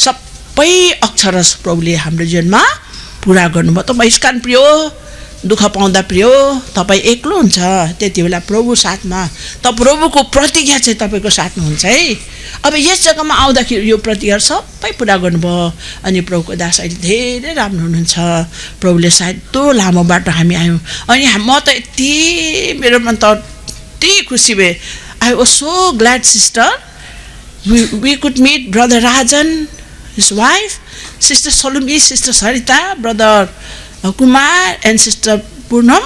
सबै अक्षरस प्रभुले हाम्रो जीवनमा पुरा गर्नुभयो त यसकारण प्रियो दुःख पाउँदा प्रियो तपाईँ एक्लो हुन्छ त्यति बेला प्रभु साथमा त प्रभुको प्रतिज्ञा चाहिँ तपाईँको साथमा हुन्छ है अब यस जग्गामा आउँदाखेरि यो प्रतिज्ञा सबै पुरा गर्नुभयो अनि प्रभुको दास अहिले धेरै राम्रो हुनुहुन्छ प्रभुले सायद त्यो लामो बाटो हामी आयौँ अनि म त यति मेरो मन त यति खुसी भएँ I was so glad sister we could meet brother Rajan his wife sister Salumi sister Sarita brother Kumar and sister Purnam,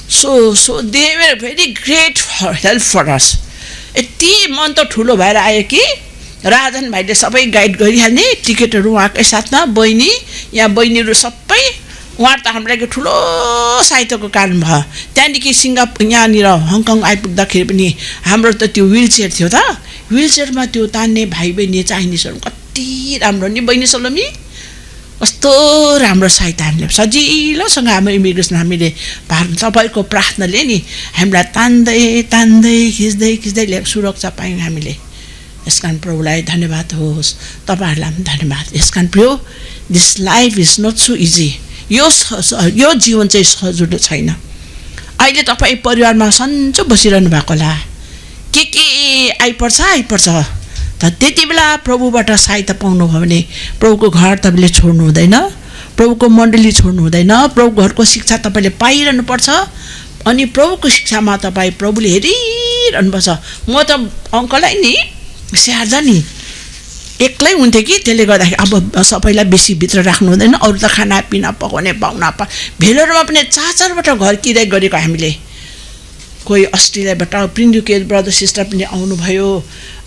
so they were very great help for us. यति मन त ठुलो भएर आयो कि राजन भाइले सबै गाइड गरिहाल्ने टिकटहरू उहाँकै साथमा बहिनी यहाँ बहिनीहरू सबै उहाँ त हाम्रो लागि ठुलो सहायताको कारण भयो त्यहाँदेखि सिङ्गापुर यहाँनिर हङकङ आइपुग्दाखेरि पनि हाम्रो त त्यो व्हिल चेयर थियो त व्हिल चेयरमा त्यो तान्ने भाइ बहिनी चाइनिजहरू कति राम्रो नि बहिनी सलोमी कस्तो राम्रो सहायता हामीले सजिलोसँग हाम्रो इमिग्रेसन हामीले तपाईँको प्रार्थनाले नि हामीलाई तान्दै खिच्दै ल्याएको सुरक्षा पायौँ हामीले यसकारण प्रभुलाई धन्यवाद होस् तपाईँहरूलाई पनि धन्यवाद यसकारण प्रभु this life is not so easy यो जीवन चाहिँ सजिलो छैन अहिले तपाईँ परिवारमा सन्चो बसिरहनु भएको होला के आइपर्छ त त्यति बेला प्रभुबाट सहायता पाउनुभयो भने प्रभुको घर तपाईँले छोड्नु हुँदैन प्रभुको मण्डली छोड्नु हुँदैन प्रभुको घरको शिक्षा तपाईँले पाइरहनुपर्छ अनि प्रभुको शिक्षामा तपाईँ प्रभुले हेरिरहनुपर्छ म त अङ्कलाई नि स्याहार्दा नि एक्लै हुन्थेँ कि त्यसले गर्दाखेरि अब सबैलाई बेसी भित्र राख्नु हुँदैन अरू त खानापिना पकाउने पाहुना भेलोरमा पनि चारबाट घर किराय गरेको हामीले कोही अस्ट्रेलियाबाट प्रिन्डुकेट ब्रदर सिस्टर पनि आउनुभयो,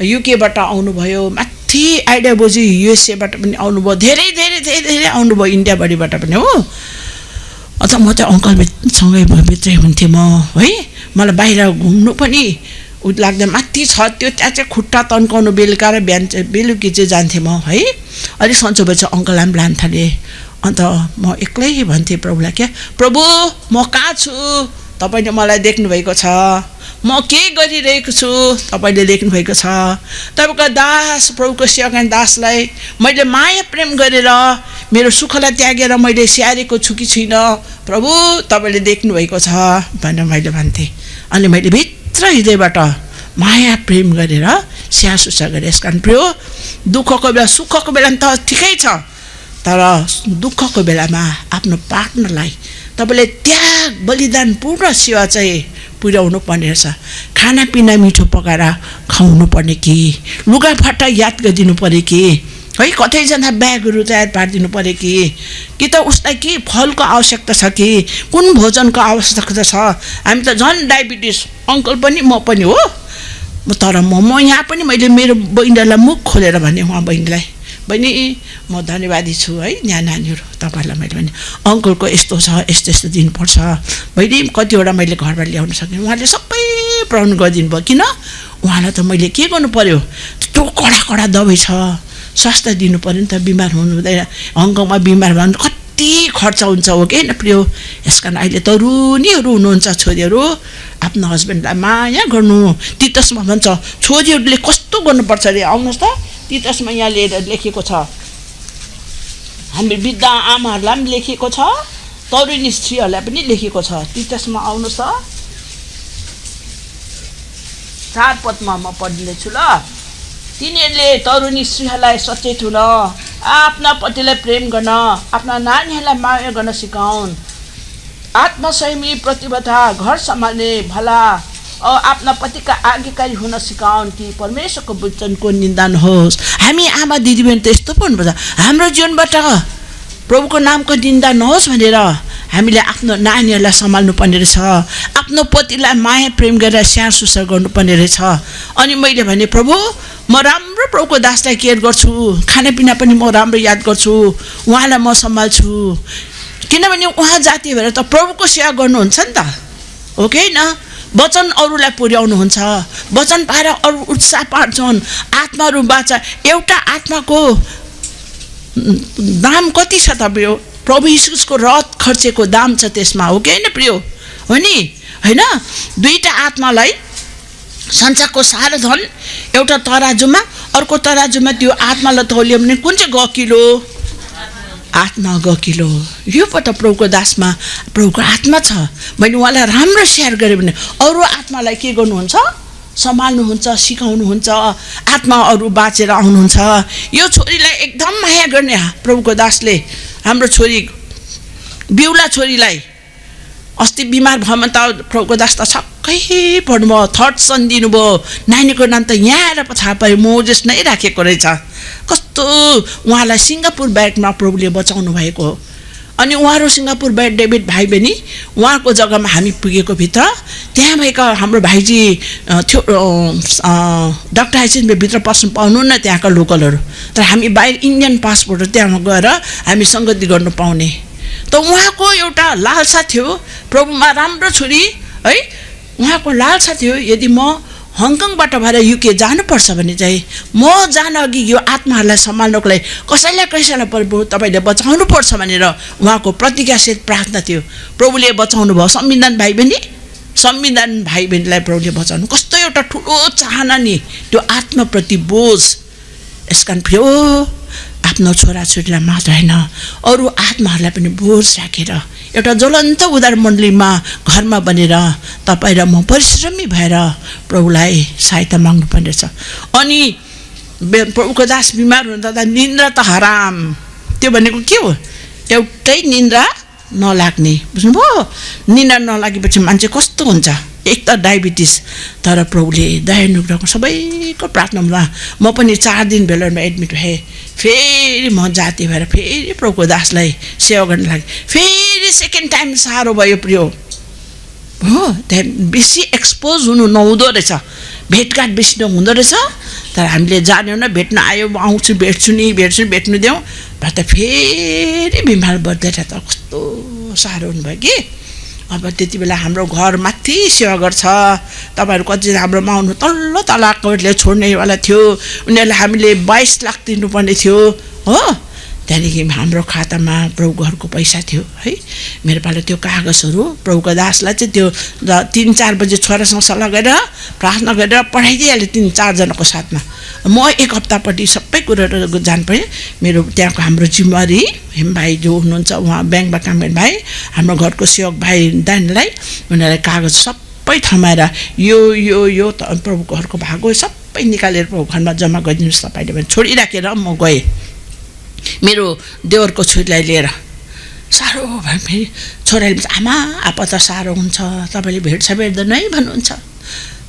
युकेबाट आउनुभयो, माथि आइडिया बोजी युएसएबाट पनि आउनुभयो, धेरै धेरै धेरै धेरै आउनुभयो, इन्डियाभरिबाट पनि हो। अन्त म त अङ्कलसँगै भित्रै हुन्थेँ म है। मलाई बाहिर घुम्नु पनि लाग्दैन, माथि छ त्यो त्यहाँ चाहिँ खुट्टा तन्काउनु बेलुका र बिहान चाहिँ बेलुकी चाहिँ जान्थेँ म है। अलिक सन्चो भएपछि अङ्कललाई पनि लान थालेँ। अन्त म एक्लै भन्थेँ प्रभुलाई, क्या प्रभु म कहाँ छु, तपाईँले मलाई देख्नुभएको छ, म के गरिरहेको छु तपाईँले देख्नुभएको छ। तपाईँको दास प्रभुको सेवक दासलाई मैले माया प्रेम गरेर मेरो सुखलाई त्यागेर मैले स्याहारेको छु कि छुइनँ, प्रभु तपाईँले देख्नुभएको छ भनेर मैले भन्थेँ। अनि मैले भित्र हृदयबाट माया प्रेम गरेर स्याहार सुसार गरेँ। यस कारण प्रिय दुःखको बेला सुखको बेला त ठिकै छ, तर दुःखको बेलामा आफ्नो पार्टनरलाई तपाईँले त्याग बलिदान पूर्ण सेवा चाहिँ पुर्याउनु पर्ने रहेछ। खानापिना मिठो पकाएर खुवाउनु पर्ने कि, लुगाफाटा याद गरिदिनु पऱ्यो कि है, कतैजना ब्यागहरू तयार पारिदिनु पऱ्यो कि त उसलाई के फलको आवश्यकता छ कि कुन भोजनको आवश्यकता छ। हामी त झन् डायबिटिस अङ्कल पनि म पनि हो। तर म यहाँ पनि मैले मेरो बहिनीलाई मुख खोलेर भने, उहाँ बहिनीलाई, बहिनी म धन्यवादी छु है, यहाँ नानीहरू तपाईँहरूलाई मैले भने अङ्कलको यस्तो छ यस्तो यस्तो दिनुपर्छ, बहिनी कतिवटा मैले घरबाट ल्याउन सकेँ, उहाँले सबै प्रबन्ध गरिदिनु भयो। किन उहाँलाई त मैले के गर्नु पर्यो, त्यो कडा कडा दबाई छ, स्वास्थ्य दिनु पऱ्यो नि त, बिमार हुनु हुँदैन, हङकङमा बिमार भयो भने कति खर्च हुन्छ हो कि न प्रिय। यस कारण अहिले तरुनीहरू हुनुहुन्छ छोरीहरू, आफ्नो हस्बेन्डलाई माया गर्नु। तितसमा भन्छ छोरीहरूले कस्तो गर्नुपर्छ अरे, आउनुहोस् त तितसमा यहाँ लिएर लेखेको छ, हामी वृद्ध आमाहरूलाई पनि लेखेको छ, तरुणी स्त्रीहरूलाई पनि लेखेको छ। तितसमा आउनुहोस् त 4 पदमा म पढिदिँदैछु ल। तिनीहरूले तरुणी स्त्रीहरूलाई सचेत हुन, आफ्ना पतिलाई प्रेम गर्न, आफ्ना नानीहरूलाई माया गर्न सिकाउन्, आत्मसंयमी प्रतिबद्धता, घर सम्हाल्ने भला आफ्ना पतिका आज्ञाकारी हुन सिकाउन् कि परमेश्वरको वचनको निन्दा नहोस्। हामी आमा दिदीबहिनी त यस्तो पो हुनुपर्छ, हाम्रो जीवनबाट प्रभुको नामको निन्दा नहोस् भनेर हामीले आफ्नो नानीहरूलाई सम्हाल्नु पर्ने रहेछ, आफ्नो पतिलाई माया प्रेम गरेर स्याहार सुसार गर्नुपर्ने रहेछ। अनि मैले भने प्रभु म राम्रो प्रभुको दासलाई केयर गर्छु, खानापिना पनि म राम्रो याद गर्छु, उहाँलाई म सम्हाल्छु, किनभने उहाँ जाति भएर त प्रभुको सेवा गर्नुहुन्छ नि त हो कि होइन। वचन अरूलाई पुर्याउनुहुन्छ, वचन पाएर अरू उत्साह पार्छन्, आत्माहरू बाँच्छ। एउटा आत्माको दाम कति छ तपाईँ, प्रभु यीशुको रथ खर्चेको दाम छ त्यसमा हो कि होइन प्रिय हो नि होइन। 2टा आत्मालाई संसारको सारा धन एउटा तराजुमा, अर्को तराजुमा त्यो आत्मालाई तौलियो भने कुन चाहिँ गकिलो, आत्मा गकिलो। यो पट प्रभुको दासमा प्रभुको आत्मा छ, मैले उहाँलाई राम्रो स्याहार गरेँ भने अरू आत्मालाई के गर्नुहुन्छ, सम्हाल्नुहुन्छ, सिकाउनुहुन्छ, आत्मा अरू बाँचेर आउनुहुन्छ। यो छोरीलाई एकदम माया गर्ने प्रभुको दासले, हाम्रो छोरी बिउला छोरीलाई अस्ति बिमार भएमा त प्रभुको दास त छक्कै पढ्नुभयो, 3rd सन दिनुभयो, नानीको नाम त यहाँ आएर थाहा पायो मोजेस नै राखेको रहेछ। कस्तो उहाँलाई सिङ्गापुर ब्यागमा प्रभुले बचाउनु भएको। अनि उहाँहरू सिङ्गापुर ब्याग डेभिड भाइ बहिनी उहाँको जग्गामा हामी पुगेको भित्र, त्यहाँ भएका हाम्रो भाइजी थियो डक्टर हाइसिन भित्र पस्नु पाउनुहुन्न त्यहाँका लोकलहरू, तर हामी बाहिर इन्डियन पासपोर्ट त्यहाँ गएर हामी सङ्गति गर्नु पाउने। त उहाँको एउटा लालसा थियो प्रभुमा राम्रो छोरी है, उहाँको लालसा थियो यदि म हङकङबाट भएर युके जानुपर्छ भने चाहिँ म जान अघि यो आत्माहरूलाई सम्हाल्नको लागि कसैलाई प्रभु तपाईँले बचाउनु पर्छ भनेर उहाँको प्रतिज्ञासित प्रार्थना थियो। प्रभुले बचाउनु भयो। संविधान भाइ बहिनीलाई प्रभुले बचाउनु, कस्तो एउटा ठुलो चाहना नि त्यो आत्माप्रति बोझ। यसकारण प्रिय आफ्नो छोराछोरीलाई मात्र होइन अरू आत्माहरूलाई पनि बोझ राखेर एउटा ज्वलन्त उदार मण्डलीमा घरमा बनेर तपाईँ र म परिश्रमी भएर प्रभुलाई सहायता माग्नुपर्ने छ। अनि प्रभुको दास बिमार हुँदा त निन्द्रा त हराम, त्यो भनेको के हो, एउटै निन्द्रा नलाग्ने, बुझ्नुभयो। निन्द्रा नलागेपछि मान्छे कस्तो हुन्छ, एक त डायबिटिस, तर प्रभुले दयानुग्रहको सबैको प्रार्थनामा म पनि 4 दिन बेलरमा एडमिट भएँ। फेरि म जाति भएर फेरि प्रभुको दासलाई सेवा गर्न लागेँ। फेरि सेकेन्ड टाइम साह्रो भयो प्रिय, हो त्यहाँ बेसी एक्सपोज हुनु नहुँदो रहेछ, भेटघाट बेसी नहुँदो रहेछ। तर हामीले जान्यौँ न, भेट्न आयो, म आउँछु भेट्छु नि भेट्नु दिउँ भए त फेरि बिमार बढ्दै त कस्तो साह्रो हुनुभयो कि। अब त्यति बेला हाम्रो घर माथि सेवा गर्छ, तपाईँहरू कतिजना हाम्रोमा आउनु तल्लो तलाकोले छोड्नेवाला थियो, उनीहरूलाई हामीले 22 लाख दिनुपर्ने थियो हो। त्यहाँदेखि हाम्रो खातामा प्रभु घरको पैसा थियो है। मेरो पालो त्यो कागजहरू प्रभुको दासलाई चाहिँ त्यो 3-4 बजे छोरासँग सल्लाह गरेर प्रार्थना गरेर पठाइदिइहालेँ 3-4 जनाको साथमा। म 1 हप्तापट्टि सबै कुराहरू जान पाएँ। मेरो त्यहाँको हाम्रो जिम्मेवारी हेम भाइ जो हुनुहुन्छ, उहाँ ब्याङ्कमा काम गर्ने भाइ, हाम्रो घरको सेवक भाइ दाइनलाई उनीहरूलाई कागज सबै थमाएर यो प्रभुको घरको भाग हो सबै निकालेर प्रभु घरमा जम्मा गरिदिनुहोस् तपाईँले भने छोडिराखेर म गएँ मेरो देवरको छोरीलाई लिएर। साह्रो भयो फेरि छोराले भन्छ आमा आपा त साह्रो हुन्छ, तपाईँले भेट्छ भेट्दैन है भन्नुहुन्छ।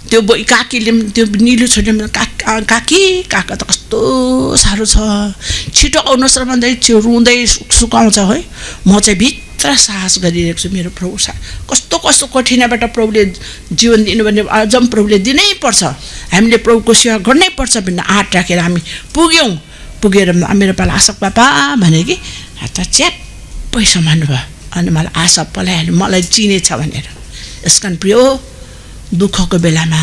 त्यो काकीले त्यो निलो छोरीले काका त कस्तो साह्रो छ, छिटो आउनुहोस् र भन्दै रुँदै सुकाउँछ है। म चाहिँ भित्र साहस गरिरहेको छु, मेरो प्रभु कस्तो कस्तो कठिनाइबाट प्रभुले जीवन दिनु भने अझ प्रभुले दिनै पर्छ, हामीले प्रभुको सेवा गर्नै पर्छ भन्ने आँट राखेर हामी पुगेर मेरो पाला आशा पापा भने कि त च्याप्पै सम्हाल्नु भयो। अनि मलाई आशा पलाइहाल्यो, मलाई चिनेछ भनेर। यस कारण प्रिय दुःखको बेलामा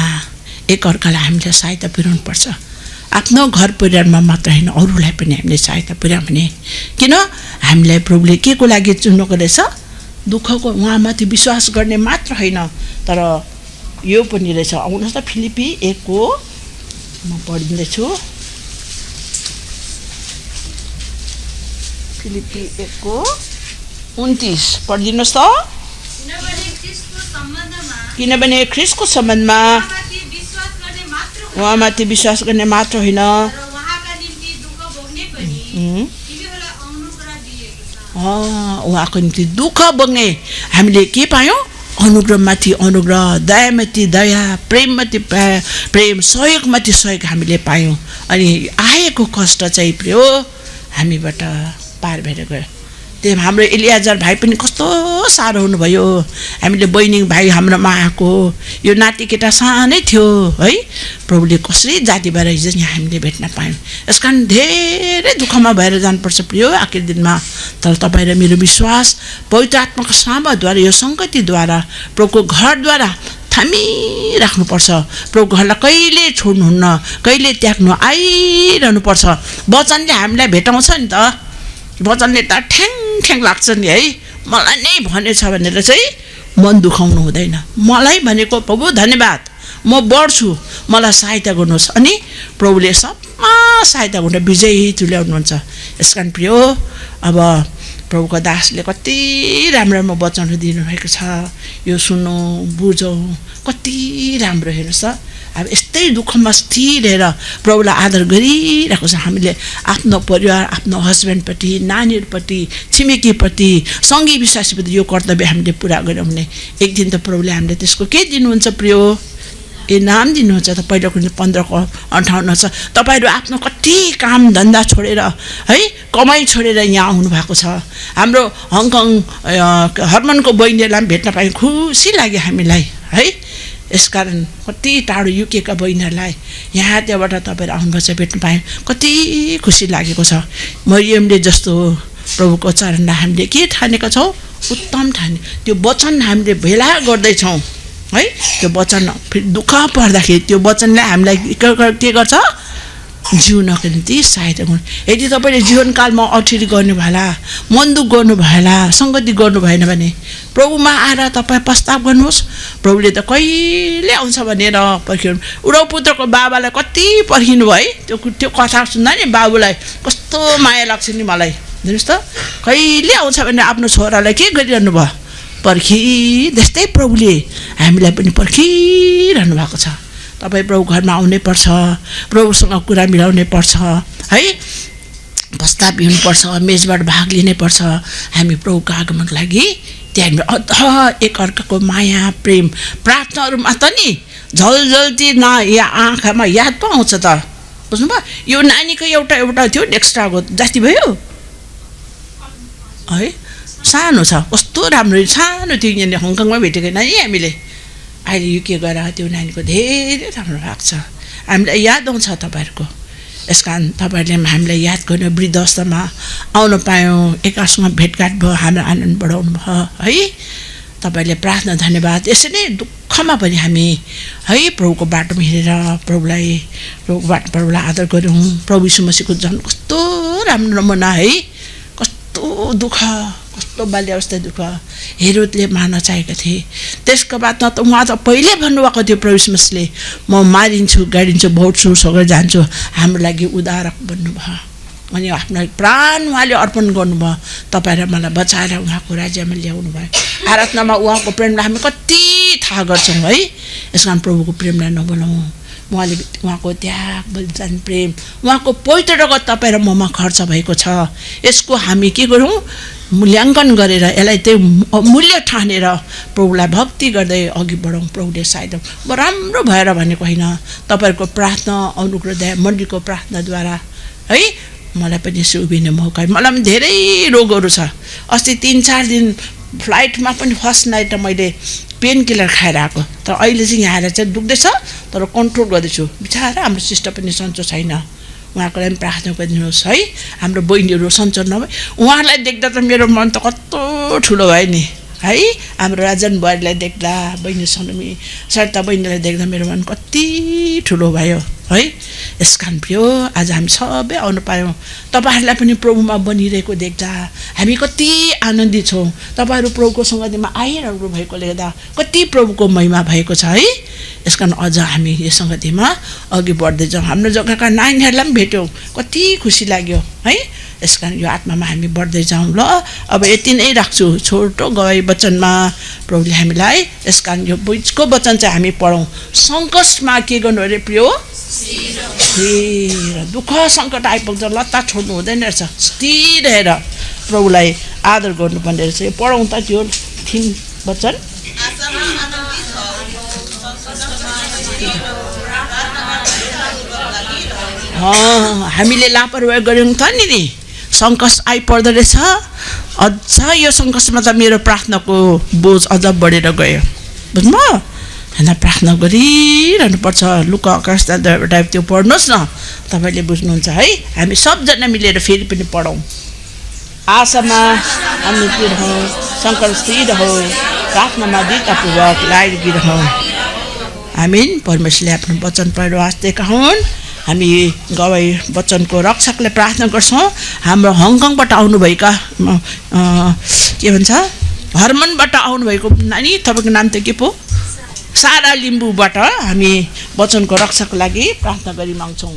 एकअर्कालाई हामीले सहायता पुर्याउनुपर्छ। आफ्नो घर परिवारमा मात्र होइन, अरूलाई पनि हामीले सहायता पुर्यायौँ भने। किन हामीलाई प्रभुले के को लागि चुन्नुको रहेछ? दुःखको उहाँमाथि विश्वास गर्ने मात्र होइन, तर यो पनि रहेछ। आउनुहोस् त फिलिपी 1 को म पढिदिँदैछु। फिलिपी 1 को 29 पढिदिनुहोस् त। किनभने ख्रिस्टको सम्बन्धमा उहाँमाथि विश्वास गर्ने मात्र होइन, उहाँको निम्ति दुःख भोग्ने हामीले के पायौँ? अनुग्रहमाथि अनुग्रह, दयामाथि दया, प्रेममाथि प्रेम, सहयोगमाथि सहयोग हामीले पायौँ। अनि आएको कष्ट चाहिँ प्रिय हामीबाट पार भएर गयो। त्यो हाम्रो एलियाजर भाइ पनि कस्तो साह्रो हुनुभयो। हामीले बहिनी भाइ हाम्रोमा आएको, यो नाति केटा सानै थियो है, प्रभुले कसरी जाति भएर हिजो यहाँ हामीले भेट्न पायौँ। यस कारण धेरै दुःखमा भएर जानुपर्छ प्रिय आखिर दिनमा। तर तपाईँ र मेरो विश्वास पवित्र आत्माको सामर्थ्यद्वारा, यो सङ्गतिद्वारा, प्रभुको घरद्वारा थामिराख्नुपर्छ। प्रभुको घरलाई कहिले छोड्नुहुन्न, कहिले त्याग्नु आइरहनुपर्छ। वचनले हामीलाई भेटाउँछ नि त, वचनले त ठ्याङ लाग्छ नि है। मलाई नै भनेछ भनेर चाहिँ मन दुखाउनु हुँदैन। मलाई भनेको प्रभु धन्यवाद, म बढ्छु, मलाई सहायता गर्नुहोस्। अनि प्रभुले सबमा सहायता गर्न विजयी तुल्याउनुहुन्छ। यस कारण प्रिय अब प्रभुको दासले कति राम्रो राम्रो वचनहरू दिनुभएको छ, यो सुनौँ बुझौँ, कति राम्रो। हेर्नुहोस् त, अब यस्तै दुःखमा स्थिर रहेर प्रभुलाई आदर गरिरहेको छ हामीले। आफ्नो परिवार, आफ्नो हस्बेन्डपट्टि, नानीहरूपट्टि, छिमेकीपट्टि, सङ्गी विश्वासीपट्टि यो कर्तव्य हामीले पुरा गऱ्यौँ भने एक दिन त प्रभुले हामीले त्यसको के दिनुहुन्छ प्रिय? इनाम दिनुहुन्छ। त पहिलो कुरो 15:58 छ। तपाईँहरू आफ्नो कति काम धन्दा छोडेर है, कमाइ छोडेर यहाँ आउनु भएको छ। हाम्रो हङकङ हर्मनको बहिनीहरूलाई पनि भेट्न पायौँ, खुसी लाग्यो हामीलाई है। यसकारण कति टाढो युकेका बहिनीहरूलाई यहाँ त्यहाँबाट तपाईँहरू आउनुभएछ, भेट्न पायौँ, कति खुसी लागेको छ। मरियमले जस्तो प्रभुको चरणलाई हामीले के ठानेका छौँ? उत्तम ठाने। त्यो वचन हामीले भेला गर्दैछौँ है। त्यो वचन फेरि दुःख पर्दाखेरि त्यो वचनले हामीलाई के गर्छ? जिउनको निम्ति सहायता गर्नु। यदि तपाईँले जीवनकालमा अठिरी गर्नु भएला, मनदुख गर्नु भएला, सङ्गति गर्नु भएन भने प्रभुमा आएर तपाईँ प्रस्ताव गर्नुहोस्। प्रभुले त कहिले आउँछ भनेर पर्खिनु। उडौ पुत्रको बाबालाई कति पर्खिनु भयो है। त्यो कथा सुन्दा नि बाबुलाई कस्तो माया लाग्छ नि मलाई। हेर्नुहोस् त, कहिले आउँछ भने आफ्नो छोरालाई के गरिरहनु भयो? त्यस्तै प्रभुले हामीलाई पनि पर्खिरहनु भएको छ। तपाईँ प्रभु घरमा आउनै पर्छ, प्रभुसँग कुरा मिलाउनै पर्छ है, प्रस्ताव हिँड्नुपर्छ, मेजबाट भाग लिनै पर्छ। हामी प्रभुको आगमनको लागि त्यहाँ अझ एकअर्काको माया प्रेम प्रार्थनाहरूमा त नि झलझल्ती न या आँखामा याद पो आउँछ त। बुझ्नुभयो? यो नानीको एउटा थियो, एक्स्ट्राको जाति भयो है, सानो छ, कस्तो राम्रो सानो थियो, यहाँनिर हङकङमा भेटेको नानी हामीले, अहिले युके गएर त्यो नानीको धेरै राम्रो भएको छ। हामीलाई याद आउँछ तपाईँहरूको, यस कारण तपाईँहरूले हामीलाई याद गर्नु, वृद्धावस्थामा आउन पायौँ, एकासँग भेटघाट भयो, हाम्रो आनन्द बढाउनु भयो है। तपाईँहरूले प्रार्थना धन्यवाद। यसरी नै दुःखमा पनि हामी है प्रभुको बाटोमा हिँडेर प्रभुलाई आदर गऱ्यौँ। प्रभु यीशु मसीहको जन्म कस्तो राम्रो नमुना है, कस्तो दुःख, कस्तो बाल्यावस्था दुःख हेरोदले मार्न चाहेका थिए। त्यसको बादमा त उहाँ त पहिल्यै भन्नुभएको थियो प्रभु यीशु मसीहले, म मारिन्छु, गाडिन्छु, भौट्छु, सगेर जान्छु, हाम्रो लागि उद्धारक बन्नुभयो अनि आफ्नो प्राण उहाँले अर्पण गर्नुभयो, तपाईँ र मलाई बचाएर उहाँको राज्यमा ल्याउनु भयो। आराधनामा उहाँको प्रेमलाई हामी कति थाहा गर्छौँ है। यस कारण प्रभुको प्रेमलाई नबोलाउँ, उहाँको त्याग, बलिदान, प्रेम, उहाँको पवित्र रगत तपाईँ र ममा खर्च भएको छ। यसको हामी के गरौँ, मूल्याङ्कन गरेर यसलाई त्यो मूल्य ठानेर प्रभुलाई भक्ति गर्दै अघि बढौँ। प्रभुले सायद म राम्रो भएर भनेको होइन, तपाईँहरूको प्रार्थना, अनुग्रह, दया, मण्डलीको प्रार्थनाद्वारा है मलाई पनि यसो उभिने मौका। मलाई पनि धेरै रोगहरू छ। अस्ति 3-4 दिन फ्लाइटमा पनि फर्स्ट नाइट मैले पेन किलर खाएर आएको, तर अहिले चाहिँ यहाँ आएर चाहिँ दुख्दैछ, तर कन्ट्रोल गर्दैछु। बिचारा हाम्रो सिस्टर पनि सन्चो छैन, उहाँको लागि प्रार्थना गरिदिनुहोस् है। हाम्रो बहिनीहरू सन्चो नभए उहाँलाई देख्दा त मेरो मन त कस्तो ठुलो भयो नि है। हाम्रो राजन बुहारीलाई देख्दा, बहिनी सनमी सरिता बहिनीलाई देख्दा मेरो मन कति ठुलो भयो है। यस कारण प्रिय आज हामी सबै आउनु पायौँ, तपाईँहरूलाई पनि प्रभुमा बनिरहेको देख्दा हामी कति आनन्दित छौँ। तपाईँहरू प्रभुको सङ्गतिमा आइरहनु भएकोले गर्दा कति प्रभुको महिमा भएको छ है। यस कारण अझ हामी यो सङ्गतिमा अघि बढ्दै जाउँ। हाम्रो जग्गाका नानीहरूलाई पनि भेट्यौँ, कति खुसी लाग्यो है। यस कारण यो आत्मामा हामी बढ्दै जाउँ। ल अब यति नै राख्छु, छोटो गवाई वचनमा प्रभुले हामीलाई। यस कारण यो बिचको वचन चाहिँ हामी पढौँ। सङ्कटमा के गर्नु अरे प्रिय, दुःख सङ्कट आइपुग्छ, लत्ता छोड्नु हुँदैन रहेछ, स्थिर रहेर प्रभुलाई आदर गर्नुपर्ने रहेछ। यो पढौँ त त्यो थिम वचन। हामीले लापरवाही गऱ्यौँ त नि, सङ्कट आइपर्दो रहेछ। अझ यो सङ्कटमा त मेरो प्रार्थनाको बोझ अझ बढेर गयो, बुझ्नुभयो? होइन, प्रार्थना गरिरहनुपर्छ। लुका आकाश टाइप त्यो पढ्नुहोस् न, तपाईँले बुझ्नुहुन्छ है। हामी सबजना मिलेर फेरि पनि पढौँ। आशामा अनुकूल रहौँ, सङ्कट स्थिर रहौँ, प्रार्थनामा दृढतापूर्वक लागिरहौँ। आमीन। परमेश्वरले आफ्नो वचन पढेर आस्तेका हुन्। हामी गवाई वचनको रक्षकले प्रार्थना गर्छौँ। हाम्रो हङकङबाट आउनुभएका के भन्छ, हर्मनबाट आउनुभएको नानी, तपाईँको नाम त के पो, सारा लिम्बूबाट हामी वचनको रक्षाको लागि प्रार्थना गरी माग्छौँ।